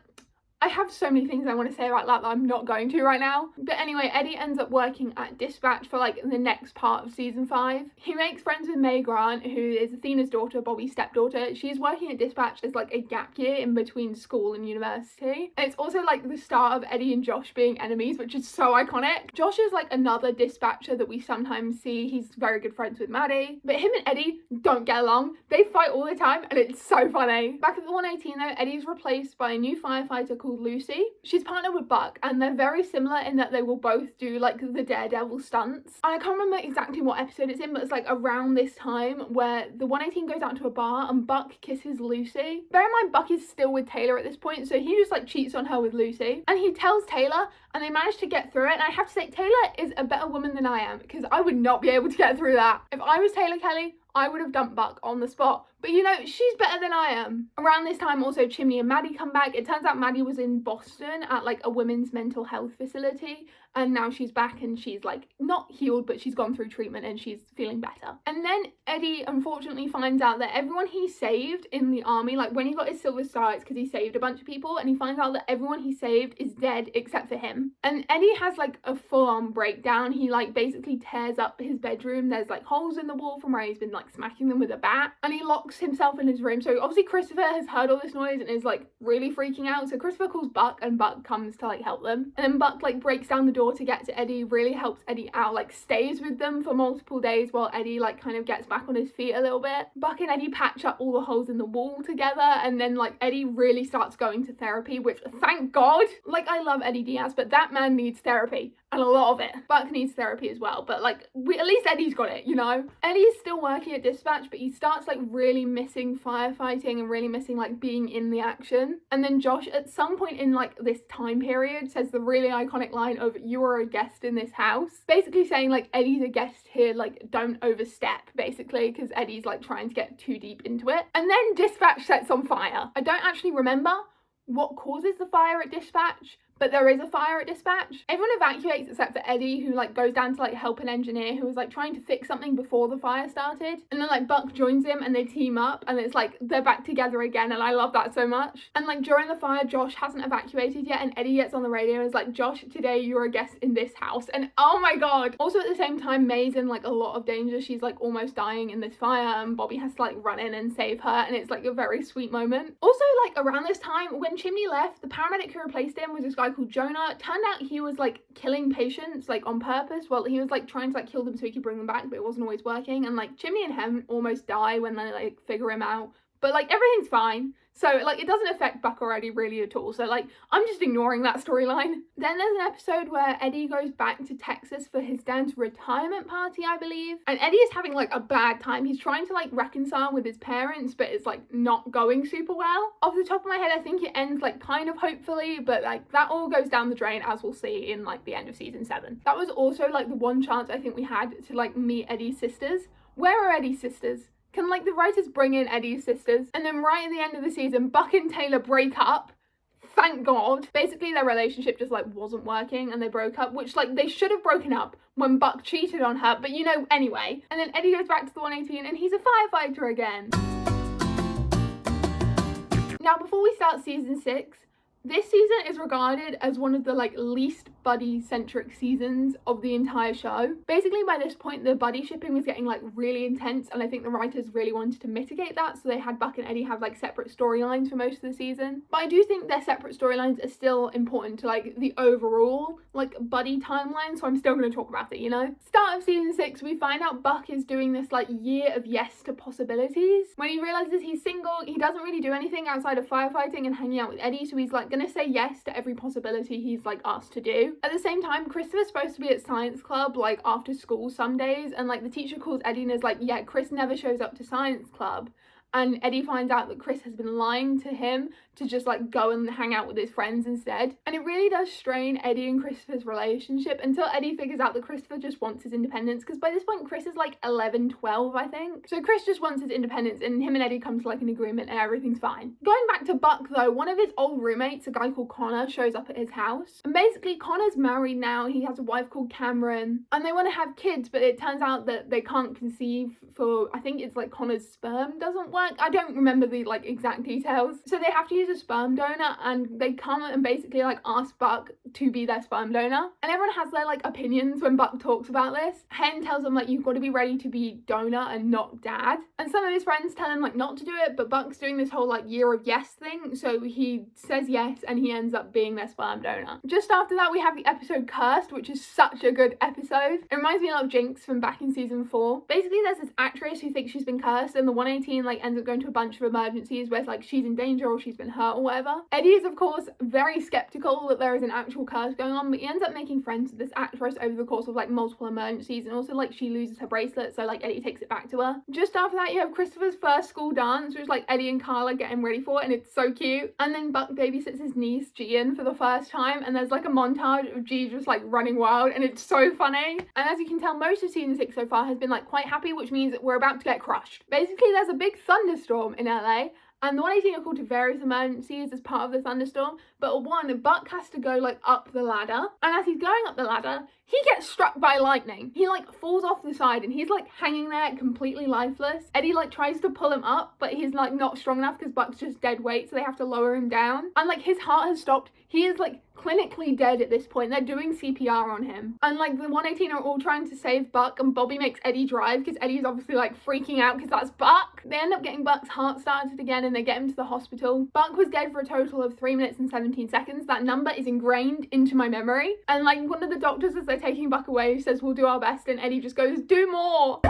I have so many things I want to say about that I'm not going to right now. But anyway, Eddie ends up working at dispatch for like the next part of season 5. He makes friends with May Grant, who is Athena's daughter, Bobby's stepdaughter. She's working at dispatch as like a gap year in between school and university. And it's also like the start of Eddie and Josh being enemies, which is so iconic. Josh is like another dispatcher that we sometimes see. He's very good friends with Maddie. But him and Eddie don't get along. They fight all the time and it's so funny. Back at the 118 though, Eddie's replaced by a new firefighter called Lucy. She's partnered with Buck and they're very similar in that they will both do like the daredevil stunts. And I can't remember exactly what episode it's in, but it's like around this time where the 118 goes out to a bar and Buck kisses Lucy. Bear in mind Buck is still with Taylor at this point, so he just like cheats on her with Lucy and he tells Taylor and they manage to get through it. And I have to say Taylor is a better woman than I am because I would not be able to get through that. If I was Taylor Kelly, I would have dumped Buck on the spot. But you know, she's better than I am. Around this time also Chimney and Maddie come back. It turns out Maddie was in Boston at like a women's mental health facility and now she's back and she's like not healed, but she's gone through treatment and she's feeling better. And then Eddie unfortunately finds out that everyone he saved in the army, like when he got his Silver Star, it's because he saved a bunch of people, and he finds out that everyone he saved is dead except for him. And Eddie has like a full-on breakdown. He like basically tears up his bedroom. There's like holes in the wall from where he's been like smacking them with a bat, and he locks himself in his room. So obviously Christopher has heard all this noise and is like really freaking out, so Christopher calls Buck and Buck comes to like help them, and then Buck like breaks down the door to get to Eddie, really helps Eddie out, like stays with them for multiple days while Eddie like kind of gets back on his feet a little bit. Buck and Eddie patch up all the holes in the wall together, and then like Eddie really starts going to therapy, which thank God. Like I love Eddie Diaz, but that man needs therapy, and a lot of it. Buck needs therapy as well, but like at least Eddie's got it, you know? Eddie's still working at dispatch, but he starts like really missing firefighting and really missing like being in the action. And then Josh at some point in like this time period says the really iconic line of "you are a guest in this house," basically saying like Eddie's a guest here, like don't overstep, basically, because Eddie's like trying to get too deep into it. And then dispatch sets on fire. I don't actually remember what causes the fire at dispatch, but there is a fire at dispatch. Everyone evacuates except for Eddie, who like goes down to like help an engineer who was like trying to fix something before the fire started. And then like Buck joins him and they team up and it's like they're back together again, and I love that so much. And like during the fire, Josh hasn't evacuated yet and Eddie gets on the radio and is like, "Josh, today you're a guest in this house." And oh my god. Also at the same time, May's in like a lot of danger. She's like almost dying in this fire and Bobby has to like run in and save her, and it's like a very sweet moment. Also like around this time when Chimney left, the paramedic who replaced him was this guy called Jonah. Turned out he was like killing patients like on purpose. Well, he was like trying to like kill them so he could bring them back, but it wasn't always working. And like Chimney and him almost die when they like figure him out, but like everything's fine. So like it doesn't affect Buck or Eddie really at all. So like I'm just ignoring that storyline. Then there's an episode where Eddie goes back to Texas for his dad's retirement party, I believe. And Eddie is having like a bad time. He's trying to like reconcile with his parents, but it's like not going super well. Off the top of my head, I think it ends like kind of hopefully, but like that all goes down the drain, as we'll see in like the end of season 7. That was also like the one chance I think we had to like meet Eddie's sisters. Where are Eddie's sisters? Can like the writers bring in Eddie's sisters? And then right at the end of the season, Buck and Taylor break up. Thank God. Basically their relationship just like wasn't working and they broke up, which like they should have broken up when Buck cheated on her, but you know, anyway. And then Eddie goes back to the 118 and he's a firefighter again. Now before we start season 6, this season is regarded as one of the like least buddy-centric seasons of the entire show. Basically by this point the buddy shipping was getting like really intense, and I think the writers really wanted to mitigate that, so they had Buck and Eddie have like separate storylines for most of the season. But I do think their separate storylines are still important to like the overall like buddy timeline, so I'm still going to talk about it, you know? Start of season 6, we find out Buck is doing this like year of yes to possibilities. When he realizes he's single, he doesn't really do anything outside of firefighting and hanging out with Eddie, so he's like gonna say yes to every possibility he's like asked to do. At the same time, Christopher's supposed to be at science club like after school some days, and like the teacher calls Eddie and is like, yeah, Chris never shows up to science club. And Eddie finds out that Chris has been lying to him to just like go and hang out with his friends instead. And it really does strain Eddie and Christopher's relationship until Eddie figures out that Christopher just wants his independence, because by this point Chris is like 11, 12 I think. So Chris just wants his independence and him and Eddie come to like an agreement and everything's fine. Going back to Buck though, one of his old roommates, a guy called Connor, shows up at his house. And basically Connor's married now, he has a wife called Cameron, and they want to have kids, but it turns out that they can't conceive for, I think it's like Connor's sperm doesn't work. I don't remember the like exact details. So they have to use a sperm donor, and they come and basically like ask Buck to be their sperm donor. And everyone has their like opinions when Buck talks about this. Hen tells him like, you've got to be ready to be donor and not dad. And some of his friends tell him like not to do it, but Buck's doing this whole like year of yes thing. So he says yes and he ends up being their sperm donor. Just after that we have the episode Cursed, which is such a good episode. It reminds me a lot of Jinx from back in season 4. Basically there's this actress who thinks she's been cursed, and the 118 like ends up going to a bunch of emergencies where it's like she's in danger or she's been hurt or whatever. Eddie is of course very skeptical that there is an actual curse going on, but he ends up making friends with this actress over the course of like multiple emergencies, and also like she loses her bracelet, so like Eddie takes it back to her. Just after that you have Christopher's first school dance, which is like Eddie and Carla getting ready for it, and it's so cute. And then Buck babysits his niece Gian for the first time, and there's like a montage of G just like running wild, and it's so funny. And as you can tell, most of season 6 so far has been like quite happy, which means that we're about to get crushed. Basically there's a big thunderstorm in LA, and the 118 are called to various emergencies as part of the thunderstorm, but at one, Buck has to go like up the ladder, and as he's going up the ladder, he gets struck by lightning. He like falls off the side and he's like hanging there completely lifeless. Eddie like tries to pull him up, but he's like not strong enough because Buck's just dead weight, so they have to lower him down. And like his heart has stopped. He is like clinically dead at this point. They're doing CPR on him. And like the 118 are all trying to save Buck, and Bobby makes Eddie drive because Eddie's obviously like freaking out because that's Buck. They end up getting Buck's heart started again and they get him to the hospital. Buck was dead for a total of 3 minutes and 17 seconds. That number is ingrained into my memory. And like one of the doctors, as they're taking Buck away, says we'll do our best, and Eddie just goes, do more.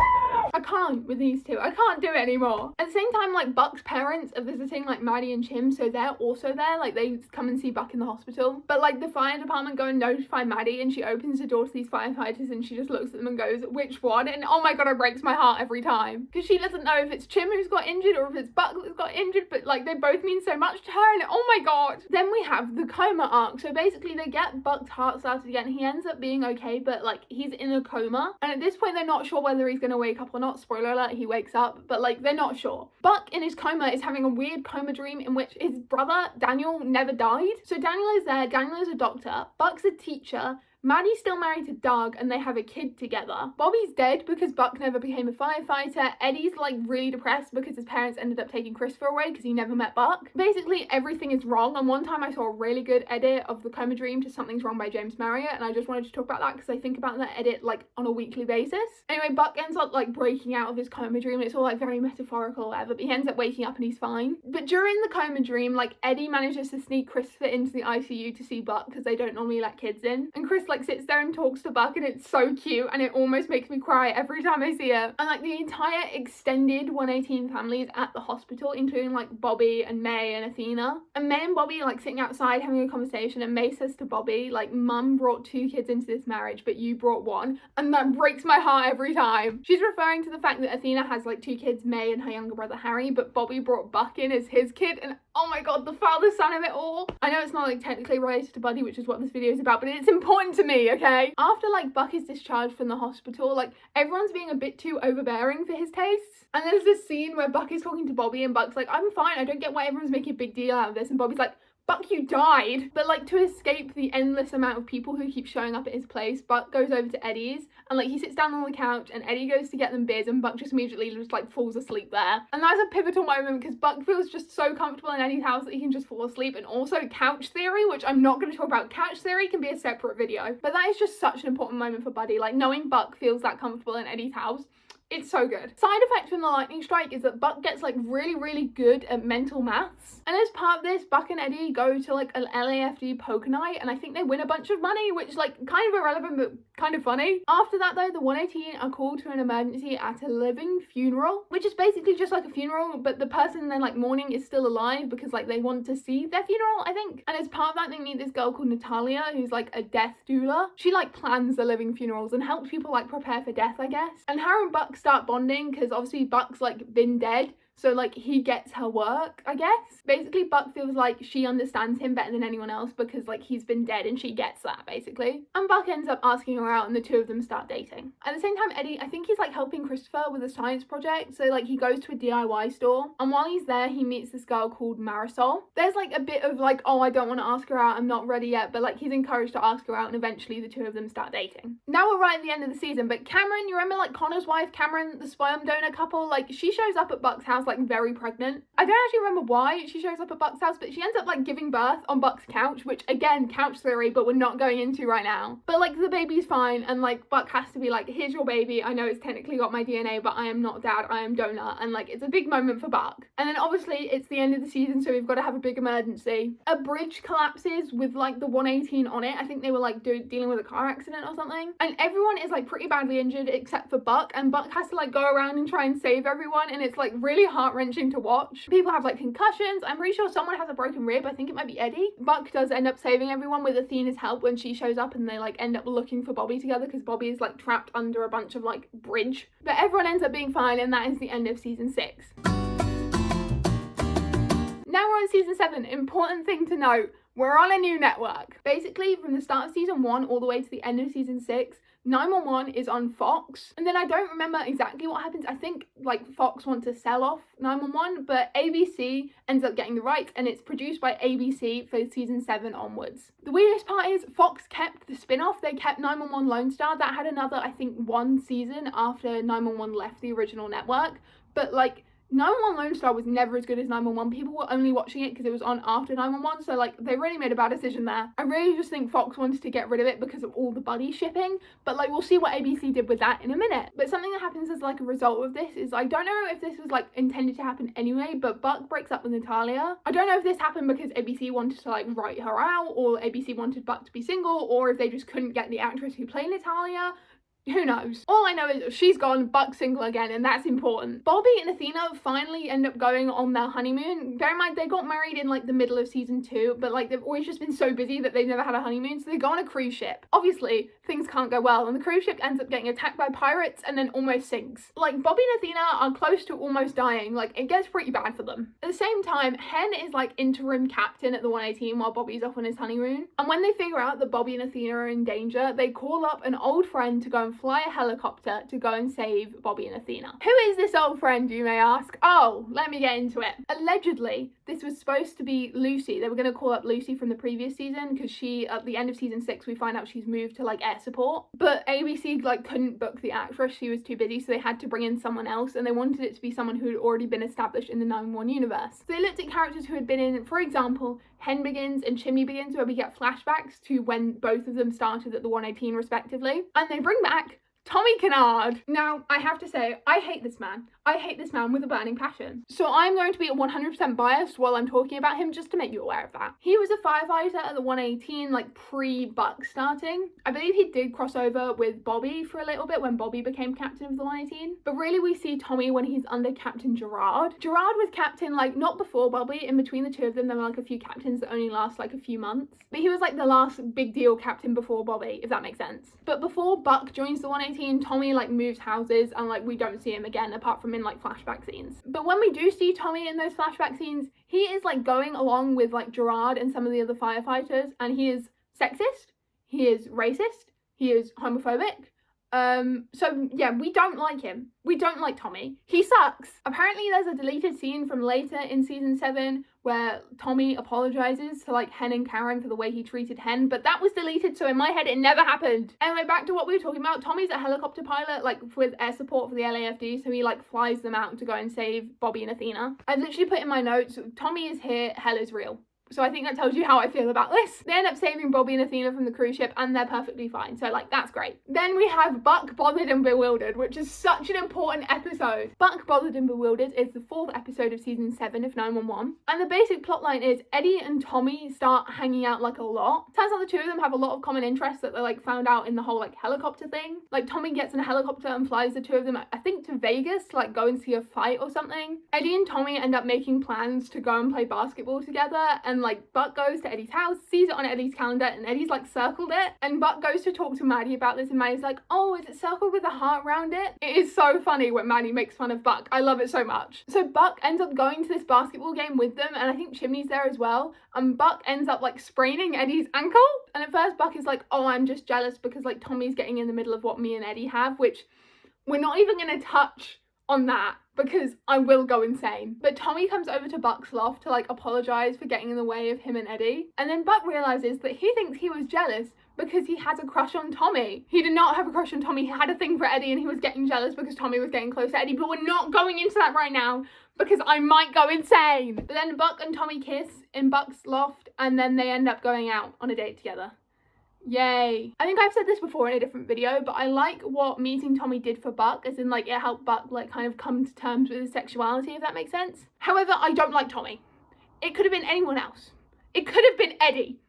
I can't with these two. I can't do it anymore. At the same time, like Buck's parents are visiting like Maddie and Chim, so they're also there. Like they come and see Buck in the hospital. But like the fire department go and notify Maddie, and she opens the door to these firefighters and she just looks at them and goes, which one? And oh my god, it breaks my heart every time. Because she doesn't know if it's Chim who's got injured or if it's Buck that's got injured, but like they both mean so much to her, and oh my god. Then we have the coma arc. So basically they get Buck's heart started again. He ends up being okay, but like he's in a coma. And at this point they're not sure whether he's going to wake up or not. Spoiler alert, he wakes up, but like they're not sure. Buck in his coma is having a weird coma dream in which his brother Daniel never died. So Daniel is there. Daniel is a doctor. Buck's a teacher. Maddie's still married to Doug and they have a kid together. Bobby's dead because Buck never became a firefighter. Eddie's like really depressed because his parents ended up taking Christopher away because he never met Buck. Basically everything is wrong, and one time I saw a really good edit of the coma dream to Something's Wrong by James Marriott, and I just wanted to talk about that because I think about that edit like on a weekly basis. Anyway, Buck ends up like breaking out of his coma dream, and it's all like very metaphorical or whatever, but he ends up waking up and he's fine. But during the coma dream, like Eddie manages to sneak Christopher into the ICU to see Buck because they don't normally let kids in, and Chris like like sits there and talks to Buck, and it's so cute, and it almost makes me cry every time I see it. And like the entire extended 118 family is at the hospital, including like Bobby and May and Athena. And May and Bobby are like sitting outside having a conversation, and May says to Bobby, like, Mum brought 2 kids into this marriage, but you brought 1. And that breaks my heart every time. She's referring to the fact that Athena has like 2 kids, May and her younger brother Harry, but Bobby brought Buck in as his kid, and oh my god, the father-son of it all. I know it's not like technically related to Buddy, which is what this video is about, but it's important to me, okay? After like Buck is discharged from the hospital, like everyone's being a bit too overbearing for his tastes. And there's this scene where Buck is talking to Bobby, and Buck's like, I'm fine, I don't get why everyone's making a big deal out of this. And Bobby's like, Buck, you died. But like to escape the endless amount of people who keep showing up at his place, Buck goes over to Eddie's, and like he sits down on the couch, and Eddie goes to get them beers, and Buck just immediately just like falls asleep there. And that's a pivotal moment because Buck feels just so comfortable in Eddie's house that he can just fall asleep. And also couch theory, which I'm not going to talk about. Couch theory can be a separate video, but that is just such an important moment for Buddy. Like knowing Buck feels that comfortable in Eddie's house, it's so good. Side effect from the lightning strike is that Buck gets like really good at mental maths. And as part of this, Buck and Eddie go to like an LAFD poker night, and I think they win a bunch of money, which like kind of irrelevant but kind of funny. After that though, the 118 are called to an emergency at a living funeral, which is basically just like a funeral, but the person they're like mourning is still alive because like they want to see their funeral, I think. And as part of that, they meet this girl called Natalia, who's like a death doula. She like plans the living funerals and helps people like prepare for death, I guess. And her and Buck start bonding because obviously Buck's like been dead, so like he gets her work, I guess. Basically Buck feels like she understands him better than anyone else because like he's been dead, and she gets that basically. And Buck ends up asking her out, and the 2 of them start dating. At the same time, Eddie, I think he's like helping Christopher with a science project, so like he goes to a DIY store, and while he's there he meets this girl called Marisol. There's like a bit of like, oh, I don't want to ask her out, I'm not ready yet, but like he's encouraged to ask her out, and eventually the 2 of them start dating. Now we're right at the end of the season, but Cameron, you remember like Connor's wife Cameron, the sperm donor couple, like she shows up at Buck's house like very pregnant. I don't actually remember why she shows up at Buck's house, but she ends up like giving birth on Buck's couch, which again, couch theory, but we're not going into right now. But like the baby's fine, and like Buck has to be like, here's your baby, I know it's technically got my DNA, but I am not dad, I am donor. And like it's a big moment for Buck. And then obviously it's the end of the season, so we've got to have a big emergency. A bridge collapses with like the 118 on it. I think they were like dealing with a car accident or something, and everyone is like pretty badly injured except for Buck, and Buck has to like go around and try and save everyone, and it's like really heart-wrenching to watch. People have like concussions. I'm pretty sure someone has a broken rib. I think it might be Eddie. Buck does end up saving everyone with Athena's help when she shows up, and they like end up looking for Bobby together because Bobby is like trapped under a bunch of like bridge. But everyone ends up being fine, and that is the end of season 6. Now we're on season 7. Important thing to note, we're on a new network. Basically, from the start of season 1 all the way to the end of season 6, 911 is on Fox, and then I don't remember exactly what happens. I think like Fox want to sell off 911, but ABC ends up getting the rights, and it's produced by ABC for season 7 onwards. The weirdest part is Fox kept the spin-off. They kept 911 Lone Star. That had another, I think, 1 season after 911 left the original network, but like 911 Lone Star was never as good as 911. People were only watching it because it was on after 911, so like they really made a bad decision there. I really just think Fox wanted to get rid of it because of all the buddy shipping, but like we'll see what ABC did with that in a minute. But something that happens as like a result of this is, I don't know if this was like intended to happen anyway, but Buck breaks up with Natalia. I don't know if this happened because ABC wanted to like write her out, or ABC wanted Buck to be single, or if they just couldn't get the actress who played Natalia. Who knows? All I know is she's gone, Buck's single again, and that's important. Bobby and Athena finally end up going on their honeymoon. Bear in mind, they got married in like the middle of season 2, but like they've always just been so busy that they've never had a honeymoon, so they go on a cruise ship. Obviously, things can't go well, and the cruise ship ends up getting attacked by pirates and then almost sinks. Like, Bobby and Athena are close to almost dying. Like, it gets pretty bad for them. At the same time, Hen is like interim captain at the 118 while Bobby's off on his honeymoon. And when they figure out that Bobby and Athena are in danger, they call up an old friend to go and fly a helicopter to go and save Bobby and Athena. Who is this old friend, you may ask? Oh, let me get into it. Allegedly, this was supposed to be Lucy. They were going to call up Lucy from the previous season because she, at the end of season 6, we find out she's moved to like air support. But ABC like couldn't book the actress. She was too busy, so they had to bring in someone else, and they wanted it to be someone who had already been established in the 911 universe. So they looked at characters who had been in, for example, Hen Begins and Chimney Begins, where we get flashbacks to when both of them started at the 118 respectively. And they bring back Tommy Kennard. Now, I have to say, I hate this man. I hate this man with a burning passion. So I'm going to be 100% biased while I'm talking about him, just to make you aware of that. He was a firefighter at the 118, like pre-Buck starting. I believe he did cross over with Bobby for a little bit when Bobby became captain of the 118. But really we see Tommy when he's under Captain Gerard. Gerard was captain, like, not before Bobby. In between the two of them, there were like a few captains that only last like a few months. But he was like the last big deal captain before Bobby, if that makes sense. But before Buck joins the 118, Tommy like moves houses and like we don't see him again apart from in like flashback scenes. But when we do see Tommy in those flashback scenes, he is like going along with like Gerard and some of the other firefighters, and he is sexist, he is racist, he is homophobic. So yeah, we don't like him. We don't like Tommy. He sucks. Apparently there's a deleted scene from later in season 7 where Tommy apologizes to like Hen and Karen for the way he treated Hen, but that was deleted, so in my head it never happened. Anyway, back to what we were talking about. Tommy's a helicopter pilot, like with air support for the LAFD, so he like flies them out to go and save Bobby and Athena. I've literally put in my notes, Tommy is here, hell is real. So I think that tells you how I feel about this. They end up saving Bobby and Athena from the cruise ship and they're perfectly fine. So like, that's great. Then we have Buck, Bothered and Bewildered, which is such an important episode. Buck, Bothered and Bewildered is the 4th episode of season 7 of 911. And the basic plotline is Eddie and Tommy start hanging out like a lot. Turns out the two of them have a lot of common interests that they like found out in the whole like helicopter thing. Like Tommy gets in a helicopter and flies the two of them, I think, to Vegas to like go and see a fight or something. Eddie and Tommy end up making plans to go and play basketball together, and like Buck goes to Eddie's house, sees it on Eddie's calendar, and Eddie's like circled it, and Buck goes to talk to Maddie about this and Maddie's like, oh, is it circled with a heart around it? It is so funny when Maddie makes fun of Buck. I love it so much. So Buck ends up going to this basketball game with them, and I think Chimney's there as well, and Buck ends up like spraining Eddie's ankle, and at first Buck is like, oh, I'm just jealous because like Tommy's getting in the middle of what me and Eddie have, which we're not even gonna touch on that because I will go insane. But Tommy comes over to Buck's loft to like apologize for getting in the way of him and Eddie, and then Buck realizes that he thinks he was jealous because he has a crush on Tommy. He did not have a crush on Tommy. He had a thing for Eddie and he was getting jealous because Tommy was getting close to Eddie, but we're not going into that right now because I might go insane. But then Buck and Tommy kiss in Buck's loft, and then they end up going out on a date together. Yay. I think I've said this before in a different video, but I like what meeting Tommy did for Buck, as in like it helped Buck like kind of come to terms with his sexuality, if that makes sense. However, I don't like Tommy. It could have been anyone else. It could have been Eddie,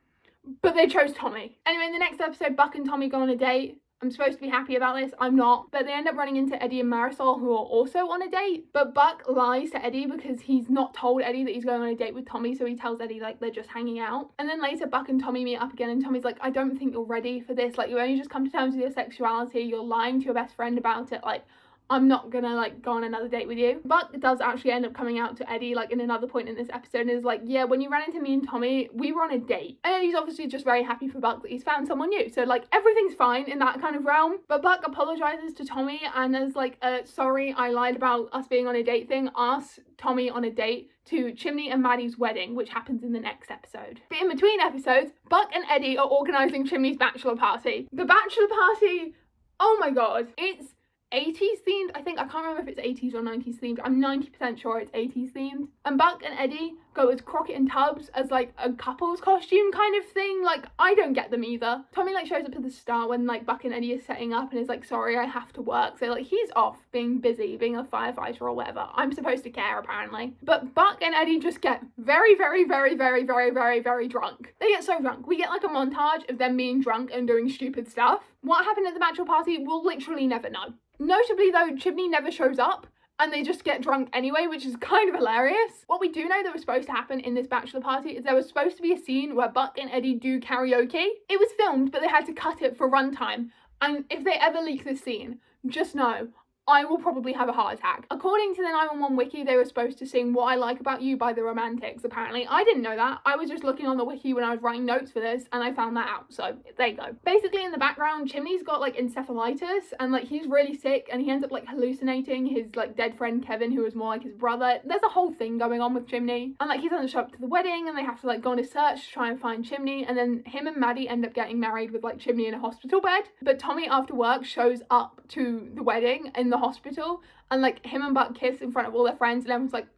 but they chose Tommy. Anyway, in the next episode, Buck and Tommy go on a date. I'm supposed to be happy about this, I'm not. But they end up running into Eddie and Marisol, who are also on a date. But Buck lies to Eddie because he's not told Eddie that he's going on a date with Tommy, so he tells Eddie like they're just hanging out. And then later Buck and Tommy meet up again, and Tommy's like, I don't think you're ready for this. Like, you only just come to terms with your sexuality, you're lying to your best friend about it, like, I'm not gonna like go on another date with you. Buck does actually end up coming out to Eddie like in another point in this episode and is like, yeah, when you ran into me and Tommy, we were on a date. And Eddie's obviously just very happy for Buck that he's found someone new. So like everything's fine in that kind of realm. But Buck apologizes to Tommy and is like, sorry, I lied about us being on a date thing. Asks Tommy on a date to Chimney and Maddie's wedding, which happens in the next episode. But in between episodes, Buck and Eddie are organising Chimney's bachelor party. The bachelor party, oh my god, it's 80s themed. I think, I can't remember if it's 80s or 90s themed. I'm 90% sure it's 80s themed. And Buck and Eddie go as Crockett and Tubbs as like a couple's costume kind of thing. Like, I don't get them either. Tommy like shows up to the start when like Buck and Eddie is setting up and is like, sorry, I have to work. So like he's off being busy, being a firefighter or whatever. I'm supposed to care apparently. But Buck and Eddie just get very, very, very, very, very, very, very drunk. They get so drunk. We get like a montage of them being drunk and doing stupid stuff. What happened at the bachelor party, we'll literally never know. Notably though, Chimney never shows up and they just get drunk anyway, which is kind of hilarious. What we do know that was supposed to happen in this bachelor party is there was supposed to be a scene where Buck and Eddie do karaoke. It was filmed, but they had to cut it for runtime. And if they ever leak this scene, just know, I will probably have a heart attack. According to the 911 wiki, they were supposed to sing What I Like About You by the Romantics, apparently. I didn't know that. I was just looking on the wiki when I was writing notes for this, and I found that out, so there you go. Basically, in the background, Chimney's got, like, encephalitis, and, like, he's really sick, and he ends up, like, hallucinating his, like, dead friend Kevin, who was more like his brother. There's a whole thing going on with Chimney, and, like, he doesn't show up to the wedding, and they have to, like, go on a search to try and find Chimney, and then him and Maddie end up getting married with, like, Chimney in a hospital bed. But Tommy, after work, shows up to the wedding in the hospital, and like him and Buck kiss in front of all their friends, and everyone's like,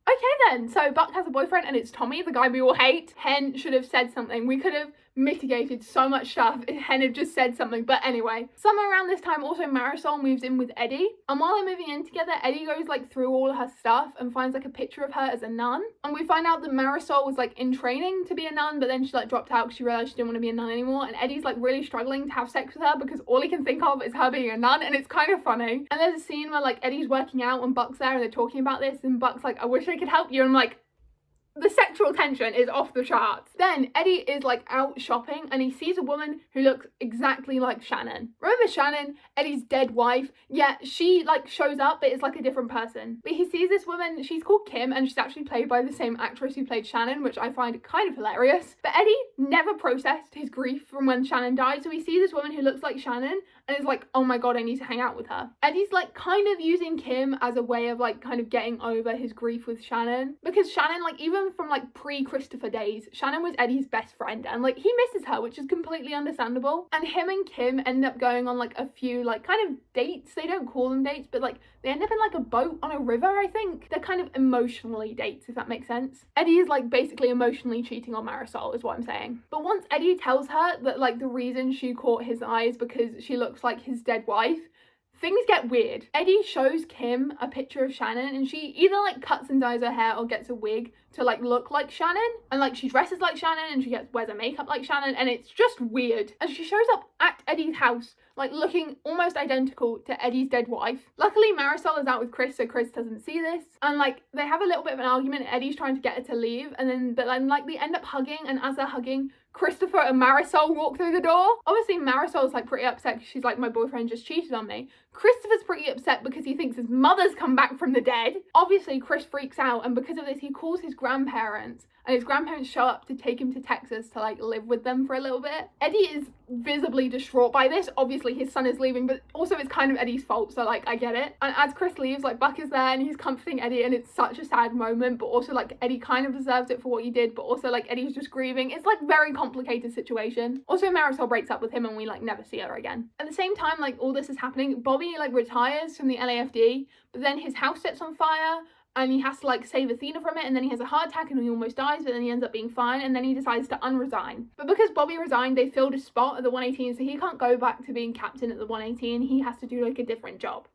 okay then. So Buck has a boyfriend and it's Tommy, the guy we all hate. Hen should have said something. We could have mitigated so much stuff if Hen had just said something. But anyway, somewhere around this time also Marisol moves in with Eddie, and while they're moving in together, Eddie goes like through all her stuff and finds like a picture of her as a nun, and we find out that Marisol was like in training to be a nun, but then she like dropped out because she realized she didn't want to be a nun anymore, and Eddie's like really struggling to have sex with her because all he can think of is her being a nun, and it's kind of funny. And there's a scene where like Eddie's working out and Buck's there and they're talking about this, and Buck's like, I wish I could help you, and I'm like, the sexual tension is off the charts. Then Eddie is like out shopping and he sees a woman who looks exactly like Shannon. Remember Shannon, Eddie's dead wife? Yeah, she like shows up but it's like a different person. But he sees this woman, she's called Kim, and she's actually played by the same actress who played Shannon, which I find kind of hilarious. But Eddie never processed his grief from when Shannon died, so he sees this woman who looks like Shannon and is like, oh my god, I need to hang out with her. Eddie's like kind of using Kim as a way of like kind of getting over his grief with Shannon, because Shannon, like even from like pre-Christopher days, Shannon was Eddie's best friend and like he misses her, which is completely understandable. And him and Kim end up going on like a few like kind of dates. They don't call them dates, but like they end up in like a boat on a river, I think. They're kind of emotionally dates, if that makes sense. Eddie is like basically emotionally cheating on Marisol is what I'm saying. But once Eddie tells her that like the reason she caught his eye is because she looks like his dead wife, things get weird. Eddie shows Kim a picture of Shannon and she either like cuts and dyes her hair or gets a wig to like look like Shannon, and like she dresses like Shannon and she wears her makeup like Shannon, and it's just weird. And she shows up at Eddie's house like looking almost identical to Eddie's dead wife. Luckily Marisol is out with Chris, so Chris doesn't see this, and like they have a little bit of an argument. Eddie's trying to get her to leave, and then like they end up hugging, and as they're hugging, Christopher and Marisol walk through the door. Obviously Marisol's like pretty upset because she's like, my boyfriend just cheated on me. Christopher's pretty upset because he thinks his mother's come back from the dead. Obviously Chris freaks out, and because of this he calls his grandparents, and his grandparents show up to take him to Texas to like live with them for a little bit. Eddie is visibly distraught by this. Obviously his son is leaving, but also it's kind of Eddie's fault, so like I get it. And as Chris leaves, like Buck is there and he's comforting Eddie, and it's such a sad moment, but also like Eddie kind of deserves it for what he did, but also like Eddie's just grieving. It's like very complicated situation. Also Marisol breaks up with him and we like never see her again. At the same time like all this is happening, Bobby like retires from the LAFD, but then his house sets on fire and he has to like save Athena from it, and then he has a heart attack and he almost dies, but then he ends up being fine, and then he decides to unresign. But because Bobby resigned, they filled his spot at the 118, so he can't go back to being captain at the 118. He has to do like a different job.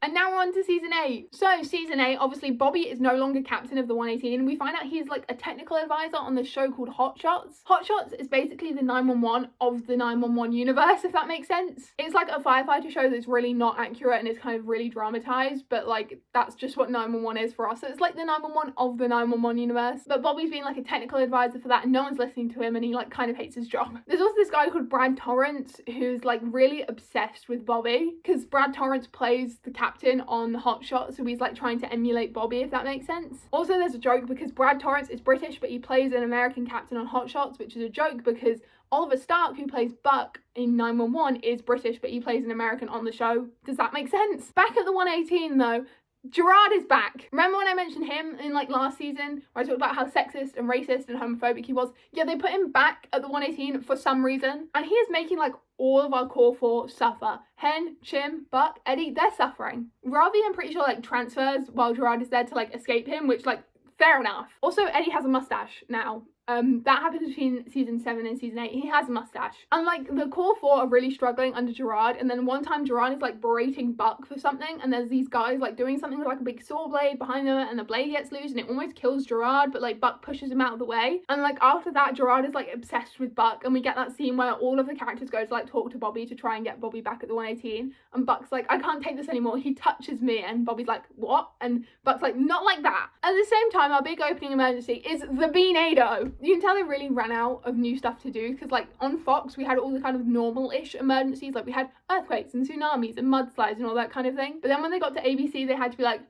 And now we're on to season 8. So season 8, obviously Bobby is no longer captain of the 118, and we find out he's like a technical advisor on the show called Hot Shots. Hot Shots is basically the 911 of the 911 universe, if that makes sense. It's like a firefighter show that's really not accurate and it's kind of really dramatized, but like that's just what 911 is for us. So it's like the 911 of the 911 universe. But Bobby's being like a technical advisor for that and no one's listening to him, and he like kind of hates his job. There's also this guy called Brad Torrance who's like really obsessed with Bobby, because Brad Torrance plays the captain on Hot Shots, so he's like trying to emulate Bobby, if that makes sense. Also there's a joke because Brad Torrance is British but he plays an American captain on Hot Shots, which is a joke because Oliver Stark, who plays Buck in 911, is British but he plays an American on the show. Does that make sense? Back at the 118 though, Gerard is back. Remember when I mentioned him in like last season where I talked about how sexist and racist and homophobic he was? Yeah, they put him back at the 118 for some reason, and he is making like all of our core 4 suffer. Hen, Chim, Buck, Eddie, they're suffering. Ravi, I'm pretty sure like transfers while Gerard is there to like escape him, which like fair enough. Also Eddie has a mustache now. That happens between season 7 and season 8. He has a mustache. And like the core 4 are really struggling under Gerard, and then one time Gerard is like berating Buck for something, and there's these guys like doing something with like a big saw blade behind them, and the blade gets loose and it almost kills Gerard, but like Buck pushes him out of the way. And like after that Gerard is like obsessed with Buck, and we get that scene where all of the characters go to like talk to Bobby to try and get Bobby back at the 118, and Buck's like, I can't take this anymore, he touches me, and Bobby's like, what? And Buck's like, not like that. At the same time, our big opening emergency is the Beanado. You can tell they really ran out of new stuff to do, because like on Fox we had all the kind of normal-ish emergencies, like we had earthquakes and tsunamis and mudslides and all that kind of thing, but then when they got to ABC they had to be like,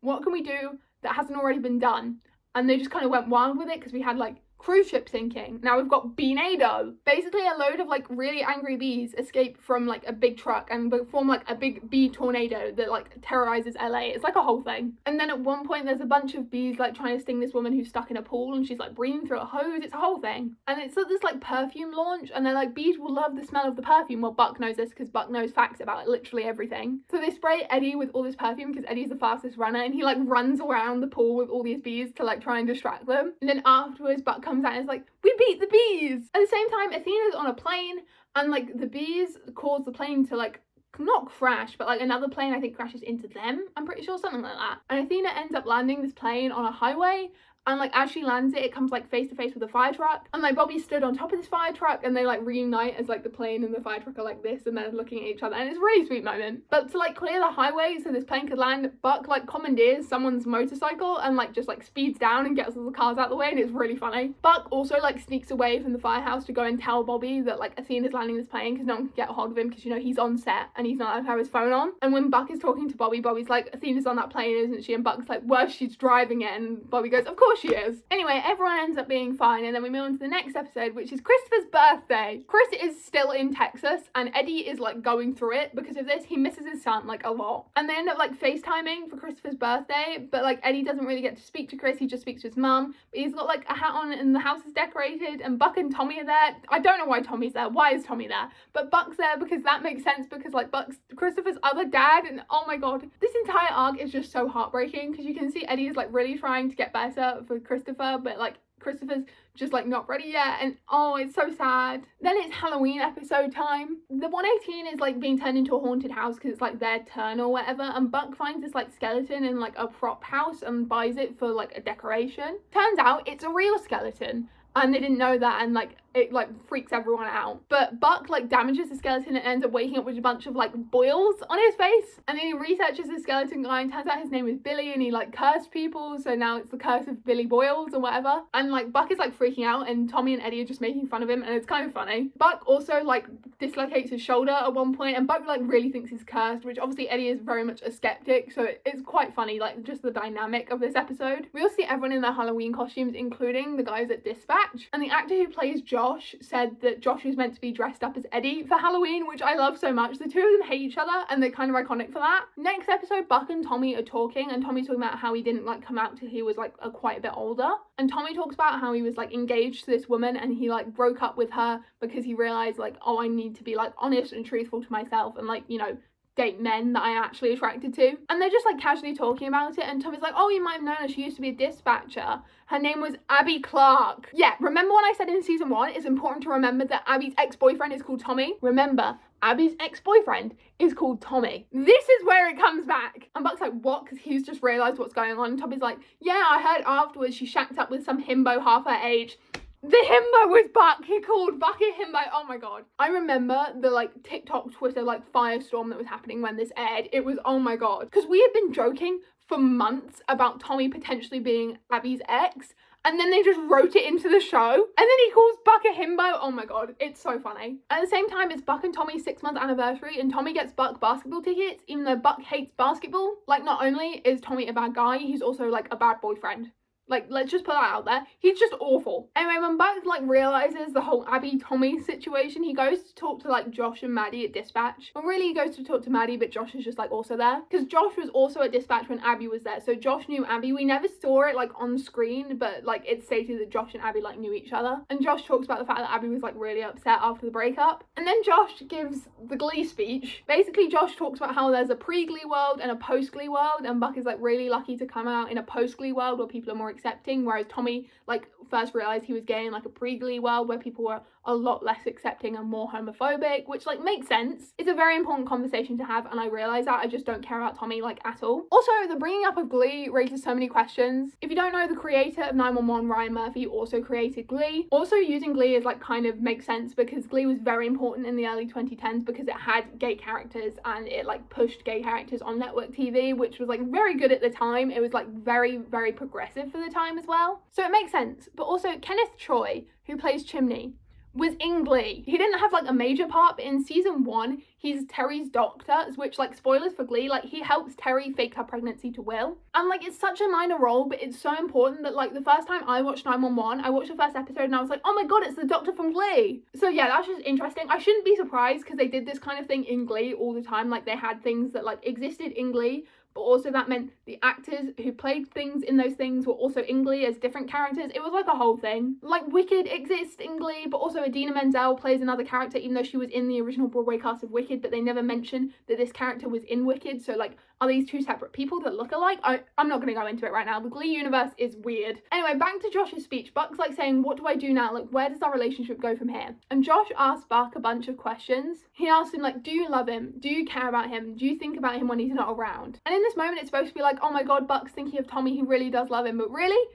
what can we do that hasn't already been done? And they just kind of went wild with it, because we had like cruise ship sinking. Now we've got Beanado. Basically a load of like really angry bees escape from like a big truck and form like a big bee tornado that like terrorizes LA. It's like a whole thing. And then at one point there's a bunch of bees like trying to sting this woman who's stuck in a pool and she's like breathing through a hose. It's a whole thing. And it's at this like perfume launch and they're like, bees will love the smell of the perfume. Well, Buck knows this because Buck knows facts about literally everything. So they spray Eddie with all this perfume because Eddie's the fastest runner and he like runs around the pool with all these bees to like try and distract them. And then afterwards Buck comes out and is like, we beat the bees. At the same time, Athena's on a plane and like the bees cause the plane to like not crash, but like another plane I think crashes into them, I'm pretty sure, something like that. And Athena ends up landing this plane on a highway, and like as she lands it comes like face to face with a fire truck, and like Bobby stood on top of this fire truck and they like reunite as like the plane and the fire truck are like this and they're looking at each other, and it's a really sweet moment. But to like clear the highway so this plane could land, Buck like commandeers someone's motorcycle and like just like speeds down and gets all the cars out of the way, and it's really funny. Buck also like sneaks away from the firehouse to go and tell Bobby that like Athena's landing this plane because no one can get a hold of him because, you know, he's on set and he's not allowed to have his phone on. And when Buck is talking to Bobby, Bobby's like, Athena's on that plane, isn't she? And Buck's like, well, she's driving it, and Bobby goes, of course she is. Anyway, everyone ends up being fine, and then we move on to the next episode, which is Christopher's birthday. Chris is still in Texas and Eddie is like going through it because of this. He misses his son like a lot, and they end up like FaceTiming for Christopher's birthday, but like Eddie doesn't really get to speak to Chris. He just speaks to his mum, but he's got like a hat on and the house is decorated, and Buck and Tommy are there. I don't know why Tommy's there. Why is Tommy there? But Buck's there because that makes sense, because like Buck's Christopher's other dad, and oh my god, this entire arc is just so heartbreaking because you can see Eddie is like really trying to get better for Christopher, but like Christopher's just like not ready yet, and oh, it's so sad. Then it's Halloween episode time. The 118 is like being turned into a haunted house because it's like their turn or whatever, and Buck finds this like skeleton in like a prop house and buys it for like a decoration. Turns out it's a real skeleton, and they didn't know that, and like it like freaks everyone out. But Buck like damages the skeleton and ends up waking up with a bunch of like boils on his face, and then he researches the skeleton guy and turns out his name is Billy, and he like cursed people, so now it's the curse of Billy Boyles or whatever. And like Buck is like freaking out and Tommy and Eddie are just making fun of him, and it's kind of funny. Buck also like dislocates his shoulder at one point, and Buck like really thinks he's cursed, which obviously Eddie is very much a skeptic, so it's quite funny, like just the dynamic of this episode. We all see everyone in their Halloween costumes, including the guys at Dispatch, and the actor who plays Josh said that Josh was meant to be dressed up as Eddie for Halloween, which I love so much. The two of them hate each other and they're kind of iconic for that. Next episode, Buck and Tommy are talking, and Tommy's talking about how he didn't like come out till he was like quite a bit older, and Tommy talks about how he was like engaged to this woman and he like broke up with her because he realized like, oh, I need to be like honest and truthful to myself and like, you know, date men that I'm actually attracted to. And they're just like casually talking about it, and Tommy's like, oh, you might have known her, she used to be a dispatcher. Her name was Abby Clark. Yeah, remember when I said in season 1 it's important to remember that Abby's ex-boyfriend is called Tommy? Remember, Abby's ex-boyfriend is called Tommy. This is where it comes back. And Buck's like, what? Because he's just realised what's going on. And Tommy's like, yeah, I heard afterwards she shacked up with some himbo half her age. The himbo was Buck. He called Buck a himbo. Oh my god. I remember the like TikTok, Twitter like firestorm that was happening when this aired. It was, oh my god. Because we had been joking for months about Tommy potentially being Abby's ex, and then they just wrote it into the show, and then he calls Buck a himbo. Oh my god, it's so funny. At the same time, it's Buck and Tommy's 6-month anniversary, and Tommy gets Buck basketball tickets, even though Buck hates basketball. Like, not only is Tommy a bad guy, he's also like a bad boyfriend. Like, let's just put that out there. He's just awful. Anyway, when Buck, like, realises the whole Abby-Tommy situation, he goes to talk to, like, Josh and Maddie at Dispatch. Well, really, he goes to talk to Maddie, but Josh is just, like, also there. Because Josh was also at Dispatch when Abby was there. So Josh knew Abby. We never saw it, like, on screen, but, like, it's stated that Josh and Abby, like, knew each other. And Josh talks about the fact that Abby was, like, really upset after the breakup. And then Josh gives the Glee speech. Basically, Josh talks about how there's a pre-Glee world and a post-Glee world, and Buck is, like, really lucky to come out in a post-Glee world where people are more accepting, whereas Tommy like first realized he was gay in like a pre-Glee world where people were a lot less accepting and more homophobic, which like makes sense. It's a very important conversation to have, and I realize that. I just don't care about Tommy like at all. Also, the bringing up of Glee raises so many questions. If you don't know, the creator of 911, Ryan Murphy, also created Glee. Also, using Glee is like kind of makes sense because Glee was very important in the early 2010s because it had gay characters and it like pushed gay characters on network TV, which was like very good at the time. It was like very, very progressive for the time as well. So it makes sense. But also Kenneth Troy, who plays Chimney, was in Glee. He didn't have like a major part, but in season 1, he's Terry's doctor, which, like, spoilers for Glee, like, he helps Terry fake her pregnancy to Will. And like, it's such a minor role, but it's so important that, like, the first time I watched 911, I watched the first episode and I was like, oh my god, it's the doctor from Glee. So yeah, that's just interesting. I shouldn't be surprised because they did this kind of thing in Glee all the time. Like, they had things that like existed in Glee, but also that meant the actors who played things in those things were also in Glee as different characters. It was like a whole thing. Like, Wicked exists in Glee, but also Idina Menzel plays another character, even though she was in the original Broadway cast of Wicked, but they never mention that this character was in Wicked. So like, are these two separate people that look alike? I'm not going to go into it right now. The Glee universe is weird. Anyway, back to Josh's speech. Buck's like saying, what do I do now? Like, where does our relationship go from here? And Josh asks Buck a bunch of questions. He asks him, like, do you love him? Do you care about him? Do you think about him when he's not around? And in this moment, it's supposed to be like, oh my god, Buck's thinking of Tommy. He really does love him. But really,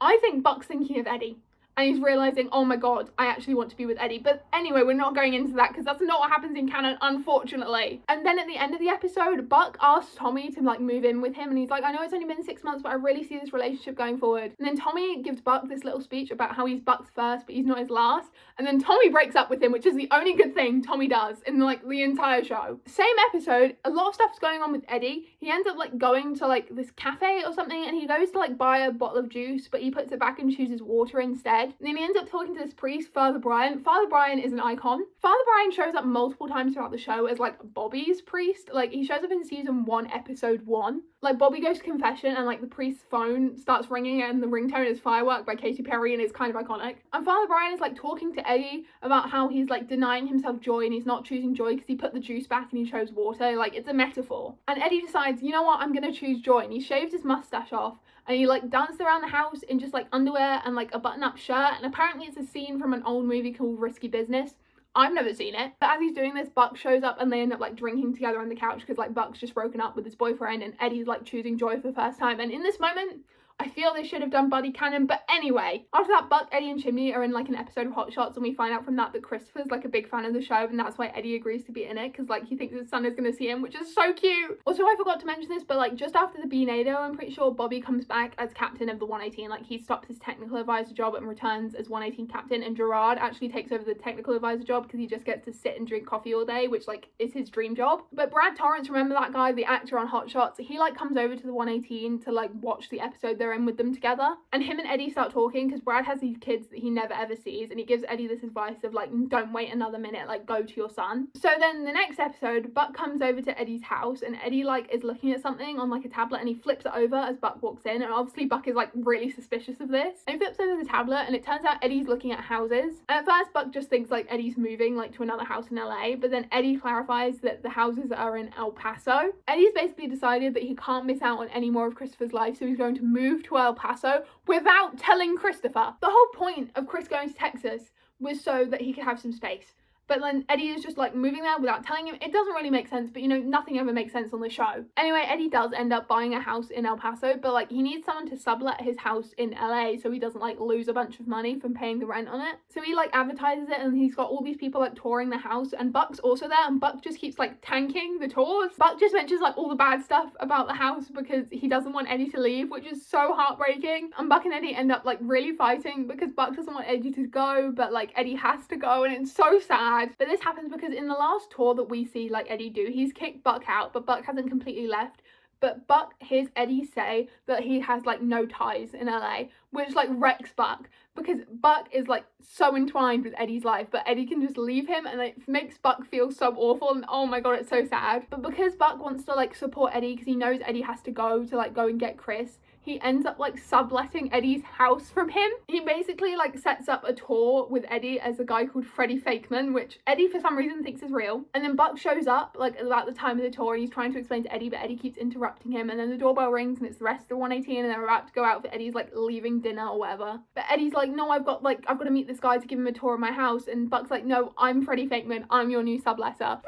I think Buck's thinking of Eddie. And he's realising, oh my god, I actually want to be with Eddie. But anyway, we're not going into that because that's not what happens in canon, unfortunately. And then at the end of the episode, Buck asks Tommy to like move in with him. And he's like, I know it's only been 6 months, but I really see this relationship going forward. And then Tommy gives Buck this little speech about how he's Buck's first, but he's not his last. And then Tommy breaks up with him, which is the only good thing Tommy does in like the entire show. Same episode, a lot of stuff's going on with Eddie. He ends up like going to like this cafe or something, and he goes to like buy a bottle of juice, but he puts it back and chooses water instead. And then he ends up talking to this priest, Father Brian. Father Brian is an icon. Father Brian shows up multiple times throughout the show as like Bobby's priest. Like, he shows up in season 1, episode 1. Like, Bobby goes to confession and like the priest's phone starts ringing and the ringtone is Firework by Katy Perry, and it's kind of iconic. And Father Brian is like talking to Eddie about how he's like denying himself joy and he's not choosing joy because he put the juice back and he chose water. Like, it's a metaphor. And Eddie decides, you know what, I'm gonna choose joy, and he shaves his mustache off. And he like dances around the house in just like underwear and like a button-up shirt. And apparently it's a scene from an old movie called Risky Business. I've never seen it. But as he's doing this, Buck shows up and they end up like drinking together on the couch because like Buck's just broken up with his boyfriend and Eddie's like choosing joy for the first time. And in this moment, I feel they should have done buddy canon, but anyway. After that, Buck, Eddie and Chimney are in like an episode of Hot Shots, and we find out from that that Christopher's like a big fan of the show, and that's why Eddie agrees to be in it, because like he thinks his son is going to see him, which is so cute. Also, I forgot to mention this, but like just after the Beanado, I'm pretty sure Bobby comes back as captain of the 118. Like, he stops his technical advisor job and returns as 118 captain, and Gerard actually takes over the technical advisor job because he just gets to sit and drink coffee all day, which like is his dream job. But Brad Torrance, remember that guy, the actor on Hot Shots, he like comes over to the 118 to like watch the episode they're in with them together. And him and Eddie start talking because Brad has these kids that he never ever sees, and he gives Eddie this advice of like, don't wait another minute, like go to your son. So then the next episode, Buck comes over to Eddie's house, and Eddie like is looking at something on like a tablet, and he flips it over as Buck walks in, and obviously Buck is like really suspicious of this, and he flips over the tablet and it turns out Eddie's looking at houses. And at first Buck just thinks like Eddie's moving like to another house in LA, but then Eddie clarifies that the houses are in El Paso. Eddie's basically decided that he can't miss out on any more of Christopher's life, so he's going to move to El Paso without telling Christopher. The whole point of Chris going to Texas was so that he could have some space. But then Eddie is just like moving there without telling him. It doesn't really make sense, but you know, nothing ever makes sense on the show. Anyway, Eddie does end up buying a house in El Paso, but like he needs someone to sublet his house in LA so he doesn't like lose a bunch of money from paying the rent on it. So he like advertises it, and he's got all these people like touring the house, and Buck's also there, and Buck just keeps like tanking the tours. Buck just mentions like all the bad stuff about the house because he doesn't want Eddie to leave, which is so heartbreaking. And Buck and Eddie end up like really fighting because Buck doesn't want Eddie to go, but like Eddie has to go, and it's so sad. But this happens because in the last tour that we see like Eddie do, he's kicked Buck out, but Buck hasn't completely left. But Buck hears Eddie say that he has like no ties in LA, which like wrecks Buck because Buck is like so entwined with Eddie's life, but Eddie can just leave him, and it makes Buck feel so awful, and oh my god, it's so sad. But because Buck wants to like support Eddie because he knows Eddie has to go and get Chris, he ends up like subletting Eddie's house from him. He basically like sets up a tour with Eddie as a guy called Freddie Fakeman, which Eddie for some reason thinks is real. And then Buck shows up like about the time of the tour, and he's trying to explain to Eddie, but Eddie keeps interrupting him. And then the doorbell rings, and it's the rest of the 118, and they're about to go out for Eddie's like leaving dinner or whatever. But Eddie's like, no, I've got to meet this guy to give him a tour of my house. And Buck's like, no, I'm Freddie Fakeman, I'm your new subletter.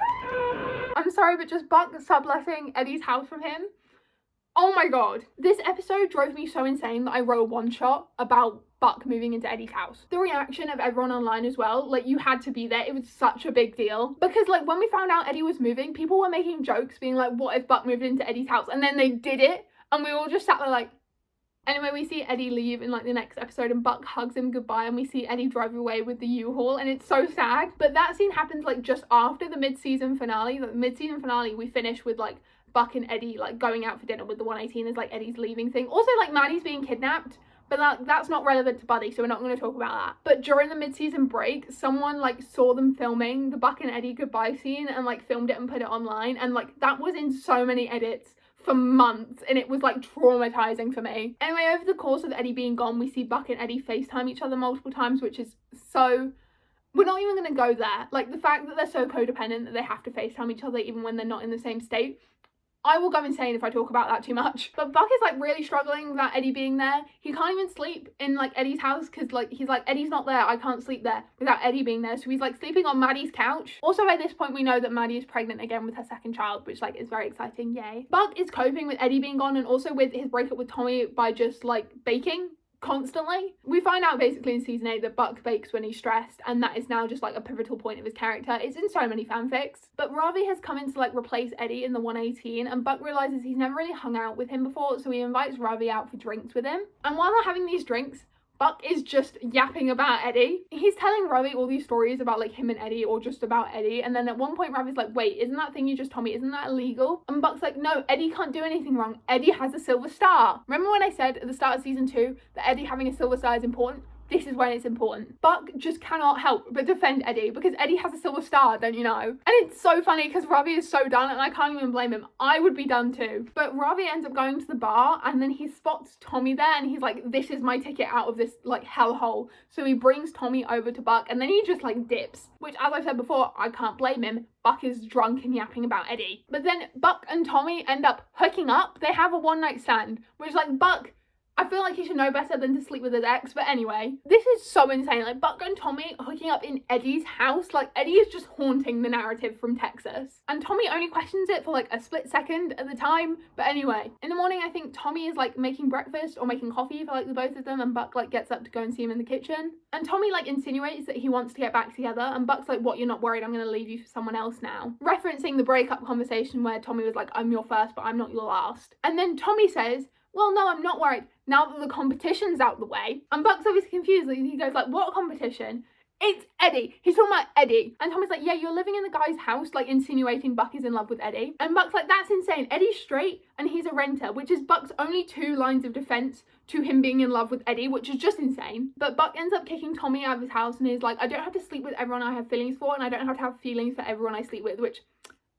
I'm sorry, but just Buck subletting Eddie's house from him. Oh my god. This episode drove me so insane that I wrote a one-shot about Buck moving into Eddie's house. The reaction of everyone online as well, like you had to be there. It was such a big deal. Because like when we found out Eddie was moving, people were making jokes being like, what if Buck moved into Eddie's house? And then they did it, and we all just sat there like, Anyway, we see Eddie leave in like the next episode and Buck hugs him goodbye and we see Eddie drive away with the U-Haul and it's so sad. But that scene happens like just after the mid-season finale. The mid-season finale we finish with like Buck and Eddie like going out for dinner with the 118 as like Eddie's leaving thing. Also like Maddie's being kidnapped. But that's not relevant to Buddy, so we're not going to talk about that. But during the mid-season break, someone like saw them filming the Buck and Eddie goodbye scene and like filmed it and put it online. And like that was in so many edits for months and it was like traumatizing for me. Anyway, over the course of Eddie being gone, we see Buck and Eddie FaceTime each other multiple times, which is so... We're not even going to go there. Like the fact that they're so codependent that they have to FaceTime each other even when they're not in the same state. I will go insane if I talk about that too much. But Buck is like really struggling without Eddie being there. He can't even sleep in like Eddie's house because like he's like, Eddie's not there, I can't sleep there without Eddie being there. So he's like sleeping on Maddie's couch. Also by this point we know that Maddie is pregnant again with her second child, which like is very exciting, yay. Buck is coping with Eddie being gone and also with his breakup with Tommy by just like baking constantly. We find out basically in season 8 that Buck bakes when he's stressed and that is now just like a pivotal point of his character. It's in so many fanfics. But Ravi has come in to like replace Eddie in the 118 and Buck realizes he's never really hung out with him before, so he invites Ravi out for drinks with him. And while they're having these drinks, Buck is just yapping about Eddie. He's telling Ravi all these stories about like him and Eddie or just about Eddie. And then at one point Ravi's like, wait, isn't that thing you just told me, isn't that illegal? And Buck's like, no, Eddie can't do anything wrong. Eddie has a silver star. Remember when I said at the start of season 2 that Eddie having a silver star is important? This is when it's important. Buck just cannot help but defend Eddie because Eddie has a silver star, don't you know? And it's so funny because Ravi is so done and I can't even blame him. I would be done too. But Ravi ends up going to the bar and then he spots Tommy there and he's like, this is my ticket out of this like hellhole. So he brings Tommy over to Buck and then he just like dips, which as I've said before, I can't blame him. Buck is drunk and yapping about Eddie. But then Buck and Tommy end up hooking up. They have a one-night stand, which like Buck, I feel like he should know better than to sleep with his ex, but anyway. This is so insane, like Buck and Tommy hooking up in Eddie's house, like Eddie is just haunting the narrative from Texas. And Tommy only questions it for like a split second at the time, but anyway. In the morning, I think Tommy is like making breakfast or making coffee for like the both of them and Buck like gets up to go and see him in the kitchen. And Tommy like insinuates that he wants to get back together and Buck's like, what, you're not worried I'm gonna leave you for someone else now? Referencing the breakup conversation where Tommy was like, I'm your first, but I'm not your last. And then Tommy says, well, no, I'm not worried now that the competition's out the way. And Buck's obviously confused. He goes like, what competition? It's Eddie. He's talking about Eddie. And Tommy's like, yeah, you're living in the guy's house, like insinuating Buck is in love with Eddie. And Buck's like, that's insane. Eddie's straight and he's a renter, which is Buck's only 2 lines of defense to him being in love with Eddie, which is just insane. But Buck ends up kicking Tommy out of his house and he's like, I don't have to sleep with everyone I have feelings for and I don't have to have feelings for everyone I sleep with, which...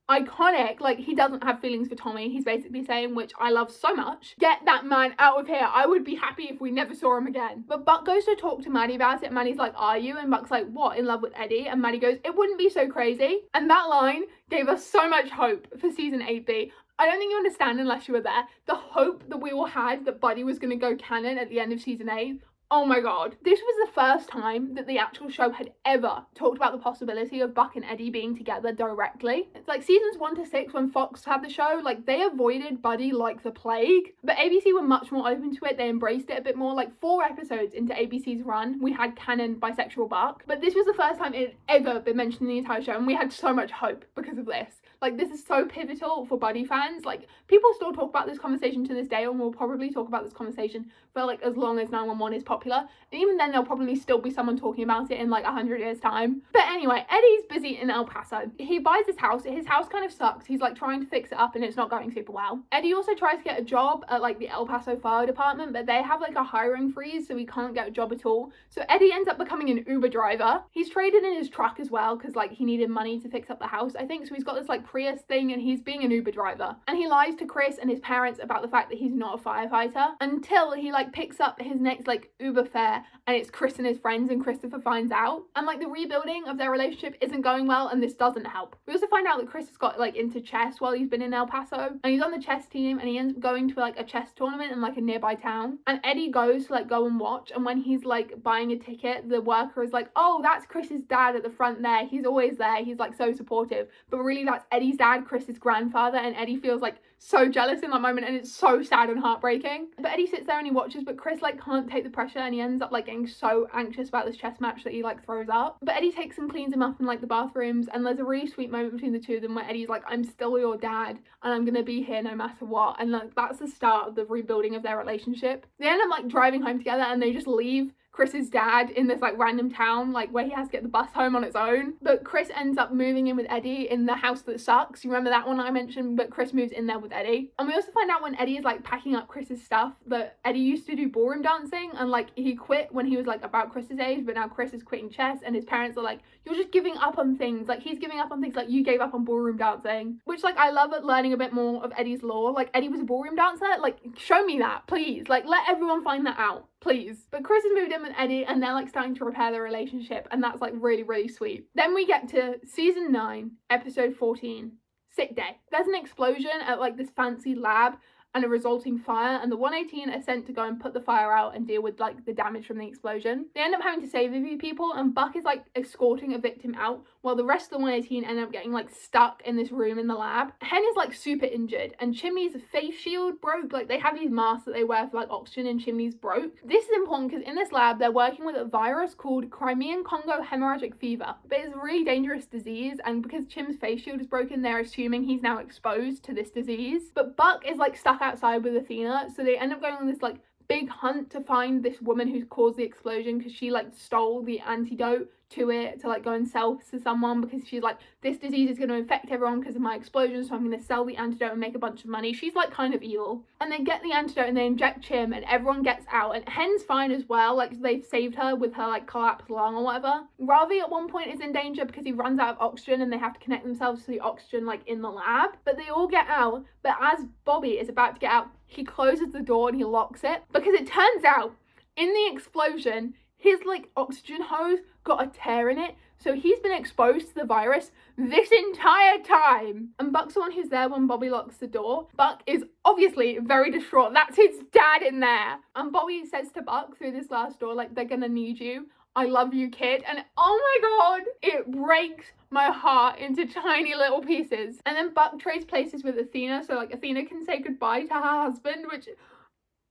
iconic. Like he doesn't have feelings for Tommy, he's basically saying, which I love so much. Get that man out of here. I would be happy if we never saw him again. But Buck goes to talk to Maddie about it and Maddie's like, are you? And Buck's like, what, in love with Eddie? And Maddie goes, it wouldn't be so crazy. And that line gave us so much hope for season 8B. I don't think you understand unless you were there. The hope that we all had that Buddy was going to go canon at the end of season 8. Oh my god. This was the first time that the actual show had ever talked about the possibility of Buck and Eddie being together directly. It's like seasons 1 to 6 when Fox had the show, like they avoided Buddy like the plague. But ABC were much more open to it. They embraced it a bit more. Like 4 episodes into ABC's run, we had canon bisexual Buck. But this was the first time it had ever been mentioned in the entire show and we had so much hope because of this. Like this is so pivotal for Buddy fans. Like people still talk about this conversation to this day and will probably talk about this conversation for like as long as 911 is popular. And even then there'll probably still be someone talking about it in like 100 years time. But anyway, Eddie's busy in El Paso. He buys his house kind of sucks. He's like trying to fix it up and it's not going super well. Eddie also tries to get a job at like the El Paso fire department, but they have like a hiring freeze so he can't get a job at all. So Eddie ends up becoming an Uber driver. He's traded in his truck as well because like he needed money to fix up the house, I think. So he's got this like Prius thing and he's being an Uber driver. And he lies to Chris and his parents about the fact that he's not a firefighter until he like picks up his next like Uber fare and it's Chris and his friends and Christopher finds out. And like the rebuilding of their relationship isn't going well and this doesn't help. We also find out that Chris has got like into chess while he's been in El Paso and he's on the chess team and he ends up going to like a chess tournament in like a nearby town. And Eddie goes to like go and watch and when he's like buying a ticket, the worker is like, oh, that's Chris's dad at the front there. He's always there. He's like so supportive. But really that's Eddie Eddie's dad, Chris's grandfather, and Eddie feels like so jealous in that moment, and it's so sad and heartbreaking. But Eddie sits there and he watches, but Chris like can't take the pressure, and he ends up like getting so anxious about this chess match that he like throws up. But Eddie takes and cleans him up in like the bathrooms, and there's a really sweet moment between the two of them where Eddie's like, I'm still your dad and I'm gonna be here no matter what. And like that's the start of the rebuilding of their relationship. They end up like driving home together, and they just leave Chris's dad in this like random town, like where he has to get the bus home on its own. But Chris ends up moving in with Eddie in the house that sucks. You remember that one I mentioned? But Chris moves in there with Eddie. And we also find out when Eddie is like packing up Chris's stuff that Eddie used to do ballroom dancing, and like he quit when he was like about Chris's age, but now Chris is quitting chess, and his parents are like, you're just giving up on things. Like he's giving up on things like you gave up on ballroom dancing, which like I love at learning a bit more of Eddie's lore. Like Eddie was a ballroom dancer, like show me that, please. Like let everyone find that out, please. But Chris has moved in with Eddie, and they're like starting to repair their relationship, and that's like really, really sweet. Then we get to season 9, episode 14, Sick Day. There's an explosion at like this fancy lab and a resulting fire, and the 118 are sent to go and put the fire out and deal with like the damage from the explosion. They end up having to save a few people, and Buck is like escorting a victim out while the rest of the 118 end up getting like stuck in this room in the lab. Hen is like super injured, and Chimney's face shield broke. Like they have these masks that they wear for like oxygen, and Chimney's broke. This is important because in this lab they're working with a virus called Crimean Congo hemorrhagic fever, but it's a really dangerous disease, and because Chim's face shield is broken, they're assuming he's now exposed to this disease. But Buck is like stuck outside with Athena, so they end up going on this like big hunt to find this woman who's caused the explosion, because she like stole the antidote to it to like go and sell to someone, because she's like, this disease is going to infect everyone because of my explosion, so I'm going to sell the antidote and make a bunch of money. She's like kind of evil. And they get the antidote and they inject Chim, and everyone gets out, and Hen's fine as well. Like they've saved her with her like collapsed lung or whatever. Ravi at one point is in danger because he runs out of oxygen, and they have to connect themselves to the oxygen like in the lab. But they all get out, but as Bobby is about to get out, he closes the door and he locks it, because it turns out in the explosion his like oxygen hose got a tear in it, so he's been exposed to the virus this entire time. And Buck's the one who's there when Bobby locks the door. Buck is obviously very distraught. That's his dad in there. And Bobby says to Buck through this glass door, like, they're gonna need you. I love you, kid. And oh my god, it breaks my heart into tiny little pieces. And then Buck trades places with Athena, so like Athena can say goodbye to her husband, which,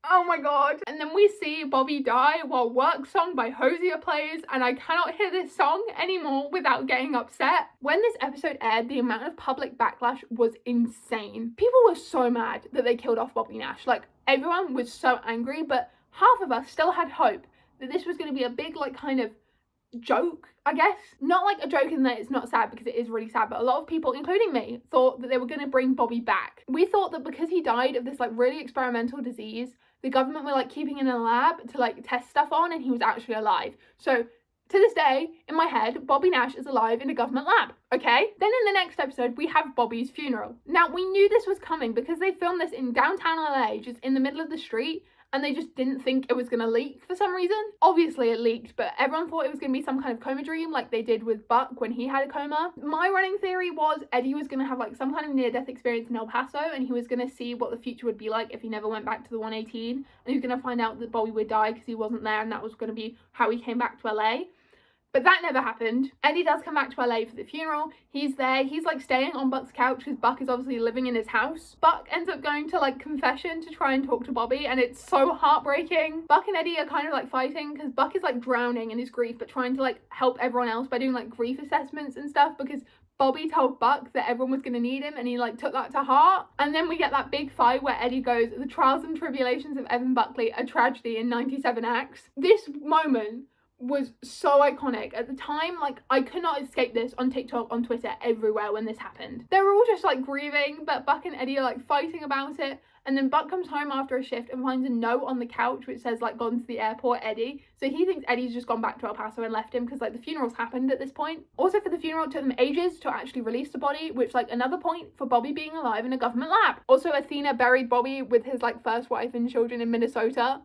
oh my god. And then we see Bobby die while Work Song by Hosier plays, and I cannot hear this song anymore without getting upset. When this episode aired, the amount of public backlash was insane. People were so mad that they killed off Bobby Nash. Like, everyone was so angry, but half of us still had hope that this was going to be a big, like, kind of joke, I guess. Not like a joke in that it's not sad, because it is really sad, but a lot of people, including me, thought that they were going to bring Bobby back. We thought that because he died of this like really experimental disease, the government were like keeping him in a lab to like test stuff on, and he was actually alive. So to this day, in my head, Bobby Nash is alive in a government lab, okay? Then in the next episode, we have Bobby's funeral. Now, we knew this was coming because they filmed this in downtown LA, just in the middle of the street, and they just didn't think it was going to leak for some reason. Obviously it leaked, but everyone thought it was going to be some kind of coma dream like they did with Buck when he had a coma. My running theory was Eddie was going to have like some kind of near-death experience in El Paso, and he was going to see what the future would be like if he never went back to the 118, and he was going to find out that Bobby would die because he wasn't there, and that was going to be how he came back to LA. But that never happened. Eddie does come back to LA for the funeral. He's there. He's like staying on Buck's couch because Buck is obviously living in his house. Buck ends up going to like confession to try and talk to Bobby, and it's so heartbreaking. Buck and Eddie are kind of like fighting because Buck is like drowning in his grief, but trying to like help everyone else by doing like grief assessments and stuff, because Bobby told Buck that everyone was going to need him, and he like took that to heart. And then we get that big fight where Eddie goes, the trials and tribulations of Evan Buckley, a tragedy in 97 acts. This moment was so iconic. At the time, like, I could not escape this on TikTok, on Twitter, everywhere when this happened. They were all just like grieving, but Buck and Eddie are like fighting about it. And then Buck comes home after a shift and finds a note on the couch which says like, gone to the airport, Eddie. So he thinks Eddie's just gone back to El Paso and left him, because like the funeral's happened at this point. Also, for the funeral, it took them ages to actually release the body, which like another point for Bobby being alive in a government lab. Also, Athena buried Bobby with his like first wife and children in Minnesota.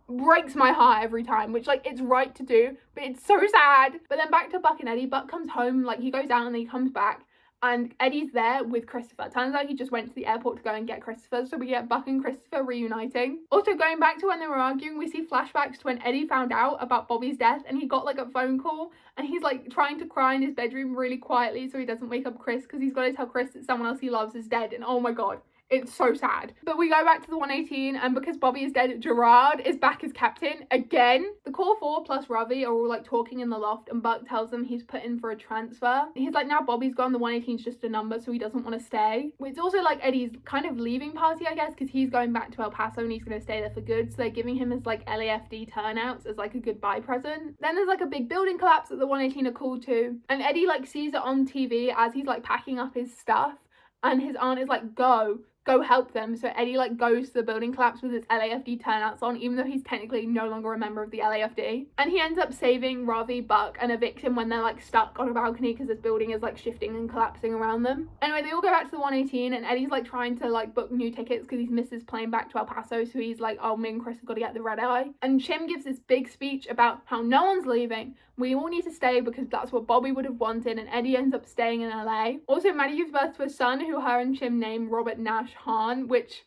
Breaks my heart every time, which like it's right to do, but it's so sad. But then back to Buck and Eddie. Buck comes home, like he goes out and then he comes back, and Eddie's there with Christopher. Turns out he just went to the airport to go and get Christopher, so we get Buck and Christopher reuniting. Also, going back to when they were arguing, we see flashbacks to when Eddie found out about Bobby's death, and he got like a phone call, and he's like trying to cry in his bedroom really quietly so he doesn't wake up Chris, because he's got to tell Chris that someone else he loves is dead, and oh my god. It's so sad. But we go back to the 118, and because Bobby is dead, Gerard is back as captain again. The core four plus Ravi are all like talking in the loft, and Buck tells them he's put in for a transfer. He's like, now Bobby's gone, the 118's just a number, so he doesn't want to stay. It's also like Eddie's kind of leaving party, I guess, because he's going back to El Paso and he's going to stay there for good. So they're giving him his like LAFD turnouts as like a goodbye present. Then there's like a big building collapse that the 118 are called to, and Eddie like sees it on TV as he's like packing up his stuff, and his aunt is like, go help them. So Eddie like goes to the building collapse with his LAFD turnouts on, even though he's technically no longer a member of the LAFD. And he ends up saving Ravi, Buck, and a victim when they're like stuck on a balcony because this building is like shifting and collapsing around them. Anyway, they all go back to the 118, and Eddie's like trying to like book new tickets because he's missed his plane back to El Paso. So he's like, oh, me and Chris have got to get the red eye. And Chim gives this big speech about how no one's leaving. We all need to stay because that's what Bobby would have wanted, and Eddie ends up staying in LA. Also, Maddie gives birth to a son who her and Chim name Robert Nash Hahn, which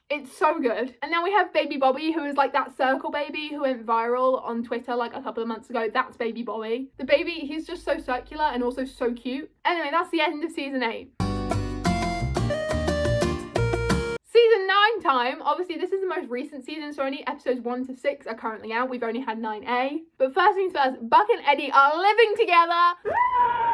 it's so good. And now we have baby Bobby, who is like that circle baby who went viral on Twitter like a couple of months ago. That's baby Bobby. The baby, he's just so circular and also so cute. Anyway, that's the end of season 8. Season 9 time. Obviously, this is the most recent season, so only episodes 1 to 6 are currently out. We've only had 9A. But first things first, Buck and Eddie are living together.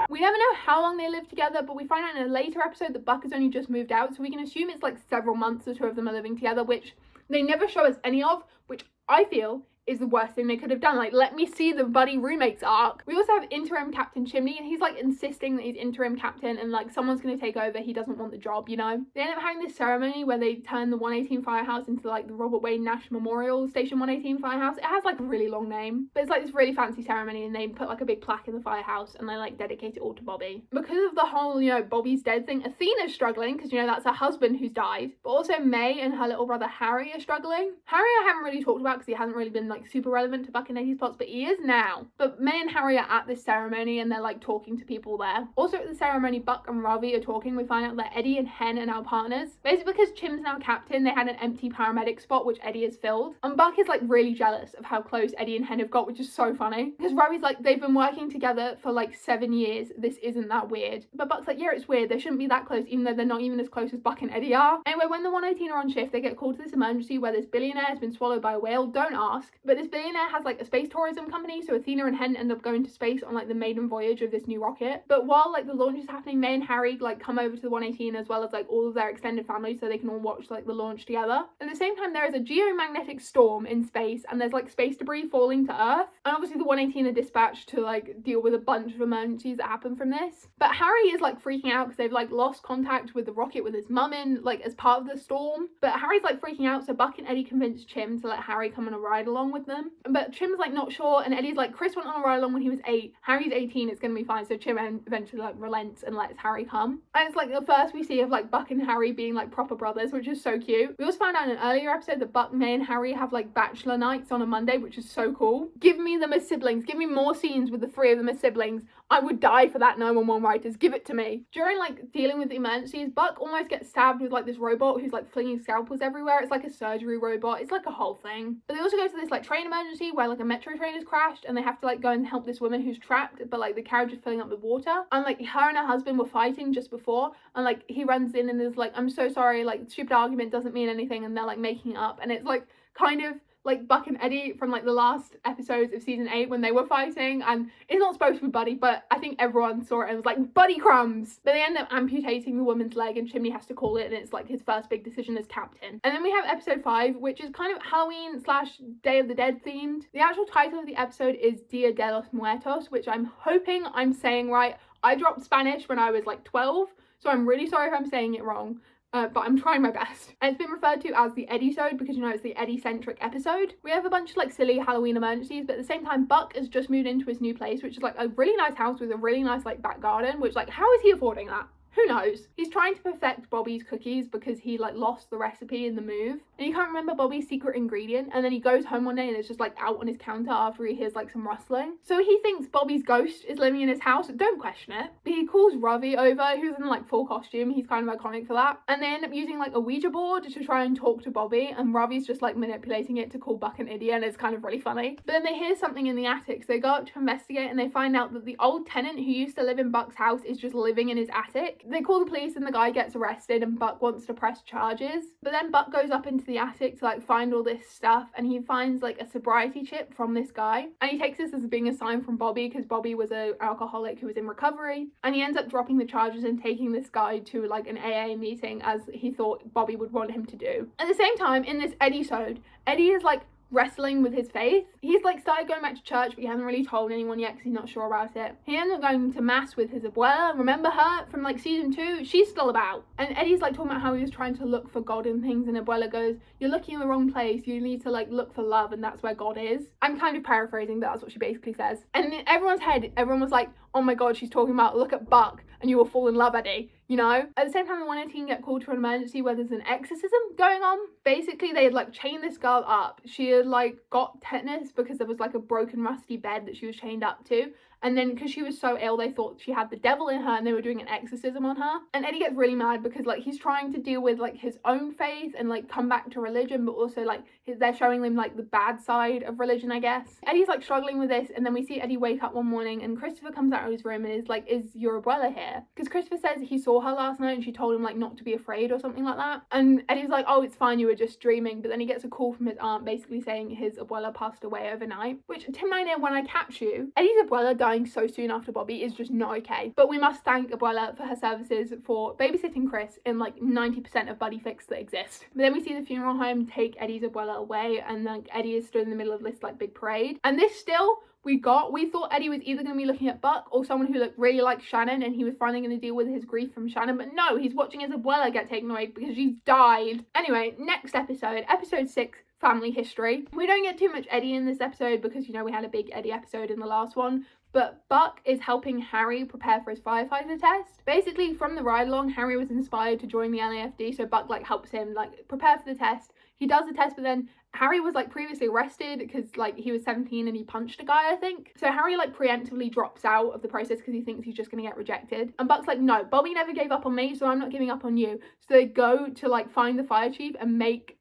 We never know how long they live together, but we find out in a later episode that Buck has only just moved out, so we can assume it's like several months the two of them are living together, which they never show us any of, which I feel is the worst thing they could have done. Like, let me see the buddy roommates arc. We also have interim Captain Chimney, and he's like insisting that he's interim captain and like someone's gonna take over. He doesn't want the job, you know. They end up having this ceremony where they turn the 118 firehouse into like the Robert Wayne Nash Memorial Station 118 firehouse. It has like a really long name, but it's like this really fancy ceremony, and they put like a big plaque in the firehouse and they like dedicate it all to Bobby. Because of the whole, you know, Bobby's dead thing, Athena's struggling because, you know, that's her husband who's died, but also May and her little brother Harry are struggling. Harry I haven't really talked about because he hasn't really been like super relevant to Buck and Eddie's plots, but he is now. But May and Harry are at this ceremony and they're like talking to people there. Also at the ceremony, Buck and Ravi are talking. We find out that Eddie and Hen are now partners. Basically because Chim's now captain, they had an empty paramedic spot which Eddie has filled. And Buck is like really jealous of how close Eddie and Hen have got, which is so funny. Because Ravi's like, they've been working together for like 7 years. This isn't that weird. But Buck's like, yeah, it's weird. They shouldn't be that close, even though they're not even as close as Buck and Eddie are. Anyway, when the 118 are on shift, they get called to this emergency where this billionaire has been swallowed by a whale. Don't ask. But this billionaire has like a space tourism company, so Athena and Hen end up going to space on like the maiden voyage of this new rocket. But while like the launch is happening, May and Harry like come over to the 118 as well as like all of their extended family so they can all watch like the launch together. At the same time, there is a geomagnetic storm in space and there's like space debris falling to Earth, and obviously the 118 are dispatched to like deal with a bunch of emergencies that happen from this. But Harry is like freaking out because they've like lost contact with the rocket with his mum in like as part of the storm. But Harry's like freaking out, so Buck and Eddie convince Chim to let Harry come on a ride along with them. But Chim's like not sure, and Eddie's like, Chris went on a ride along when he was 8, Harry's 18, it's gonna be fine. So Chim eventually like relents and lets Harry come, and it's like the first we see of like Buck and Harry being like proper brothers, which is so cute. We also found out in an earlier episode that Buck, May and Harry have like bachelor nights on a Monday, which is so cool. Give me them as siblings. Give me more scenes with the 3 of them as siblings. I would die for that, 911 writers. Give it to me. During like dealing with the emergencies, Buck almost gets stabbed with like this robot who's like flinging scalpels everywhere. It's like a surgery robot. It's like a whole thing. But they also go to this like train emergency where like a metro train has crashed and they have to like go and help this woman who's trapped, but like the carriage is filling up with water, and like her and her husband were fighting just before, and like he runs in and is like, I'm so sorry, like stupid argument doesn't mean anything, and they're like making it up, and it's like kind of like Buck and Eddie from like the last episodes of season 8 when they were fighting, and it's not supposed to be buddy, but I think everyone saw it and was like, buddy crumbs. But they end up amputating the woman's leg and Chimney has to call it, and it's like his first big decision as captain. And then we have episode 5, which is kind of Halloween / Day of the Dead themed. The actual title of the episode is Dia de los Muertos, which I'm hoping I'm saying right. I dropped Spanish when I was like 12, so I'm really sorry if I'm saying it wrong. But I'm trying my best. And it's been referred to as the Eddie-sode because, you know, it's the Eddie-centric episode. We have a bunch of like silly Halloween emergencies, but at the same time, Buck has just moved into his new place, which is like a really nice house with a really nice like back garden, which like, how is he affording that? Who knows? He's trying to perfect Bobby's cookies because he like lost the recipe in the move and he can't remember Bobby's secret ingredient, and then he goes home one day and it's just like out on his counter after he hears like some rustling. So he thinks Bobby's ghost is living in his house. Don't question it. But he calls Ravi over, who's in like full costume. He's kind of iconic for that. And they end up using like a Ouija board to try and talk to Bobby, and Ravi's just like manipulating it to call Buck an idiot, and it's kind of really funny. But then they hear something in the attic, so they go up to investigate and they find out that the old tenant who used to live in Buck's house is just living in his attic. They call the police and the guy gets arrested and Buck wants to press charges. But then Buck goes up into the attic to like find all this stuff, and he finds like a sobriety chip from this guy, and he takes this as being a sign from Bobby because Bobby was an alcoholic who was in recovery, and he ends up dropping the charges and taking this guy to like an AA meeting as he thought Bobby would want him to do. At the same time, in this Eddie-sode, Eddie is like wrestling with his faith. He's like started going back to church, but he hasn't really told anyone yet because he's not sure about it. He ended up going to mass with his abuela. Remember her from like season 2? She's still about. And Eddie's like talking about how he was trying to look for God in things, and abuela goes, you're looking in the wrong place. You need to like look for love, and that's where God is. I'm kind of paraphrasing, but that's what she basically says. And in everyone's head, everyone was like, oh my God, she's talking about look at Buck and you will fall in love, Eddie. You know? At the same time, the 118 get called to an emergency where there's an exorcism going on. Basically, they had like chained this girl up. She had like got tetanus because there was like a broken rusty bed that she was chained up to. And then because she was so ill, they thought she had the devil in her and they were doing an exorcism on her. And Eddie gets really mad because like he's trying to deal with like his own faith and like come back to religion, but also like they're showing him like the bad side of religion, I guess. Eddie's like struggling with this, and then we see Eddie wake up one morning and Christopher comes out of his room and is like, is your abuela here? Because Christopher says he saw her last night and she told him like not to be afraid or something like that. And Eddie's like, oh, it's fine, you were just dreaming. But then he gets a call from his aunt basically saying his abuela passed away overnight, which to my name, when I catch you, Eddie's abuela dying so soon after Bobby is just not okay. But we must thank abuela for her services for babysitting Chris in like 90% of buddy fics that exist. But then we see the funeral home take Eddie's abuela away, and like Eddie is stood in the middle of this like big parade. And this still we thought Eddie was either going to be looking at Buck or someone who looked really like Shannon, and he was finally going to deal with his grief from Shannon, but no, he's watching his abuela get taken away because she's died. Anyway, next episode, episode 6, family history. We don't get too much Eddie in this episode because, you know, we had a big Eddie episode in the last one. But Buck is helping Harry prepare for his firefighter test. Basically, from the ride along, Harry was inspired to join the LAFD, so Buck like helps him like prepare for the test. He does the test, but then Harry was like previously arrested because like he was 17 and he punched a guy, I think. So Harry like preemptively drops out of the process because he thinks he's just gonna get rejected. And Buck's like, no, Bobby never gave up on me, so I'm not giving up on you. So they go to like find the fire chief and make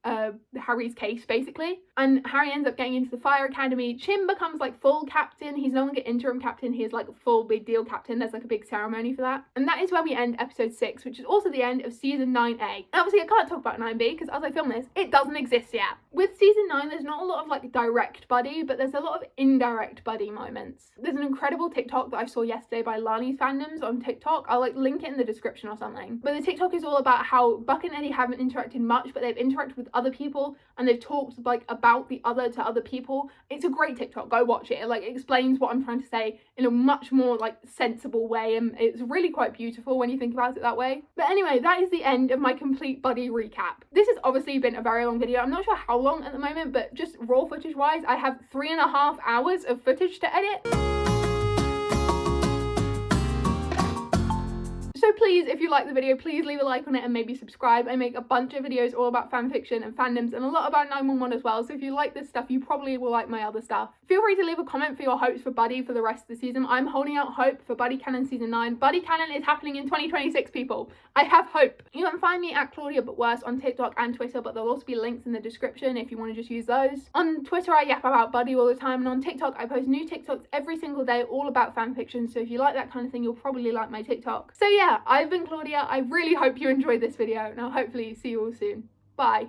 Harry's case basically. And Harry ends up getting into the fire academy. Chim becomes like full captain. He's no longer interim captain. He is like full big deal captain. There's like a big ceremony for that. And that is where we end episode 6, which is also the end of season 9A. And obviously I can't talk about 9B because as I film this, it doesn't exist yet. With season 9, there's not a lot of like direct buddy, but there's a lot of indirect buddy moments. There's an incredible TikTok that I saw yesterday by Lani's Fandoms on TikTok. I'll like link it in the description or something. But the TikTok is all about how Buck and Eddie haven't interacted much, but they've interacted with other people and they've talked like about the other to other people. It's a great TikTok. Go watch it. It like explains what I'm trying to say in a much more like sensible way, and it's really quite beautiful when you think about it that way. But anyway, that is the end of my complete buddy recap. This has obviously been a very long video. I'm not sure how long at the moment, but just raw footage wise, I have 3.5 hours of footage to edit. So please, if you like the video, please leave a like on it and maybe subscribe. I make a bunch of videos all about fanfiction and fandoms and a lot about 911 as well. So if you like this stuff, you probably will like my other stuff. Feel free to leave a comment for your hopes for Buddy for the rest of the season. I'm holding out hope for Buddy Canon season 9. Buddy Canon is happening in 2026, people. I have hope. You can find me at claudiabutworse on TikTok and Twitter, but there'll also be links in the description if you want to just use those. On Twitter, I yap about Buddy all the time, and on TikTok, I post new TikToks every single day all about fanfiction. So if you like that kind of thing, you'll probably like my TikTok. So yeah, I've been Claudia. I really hope you enjoyed this video, and I'll hopefully see you all soon. Bye.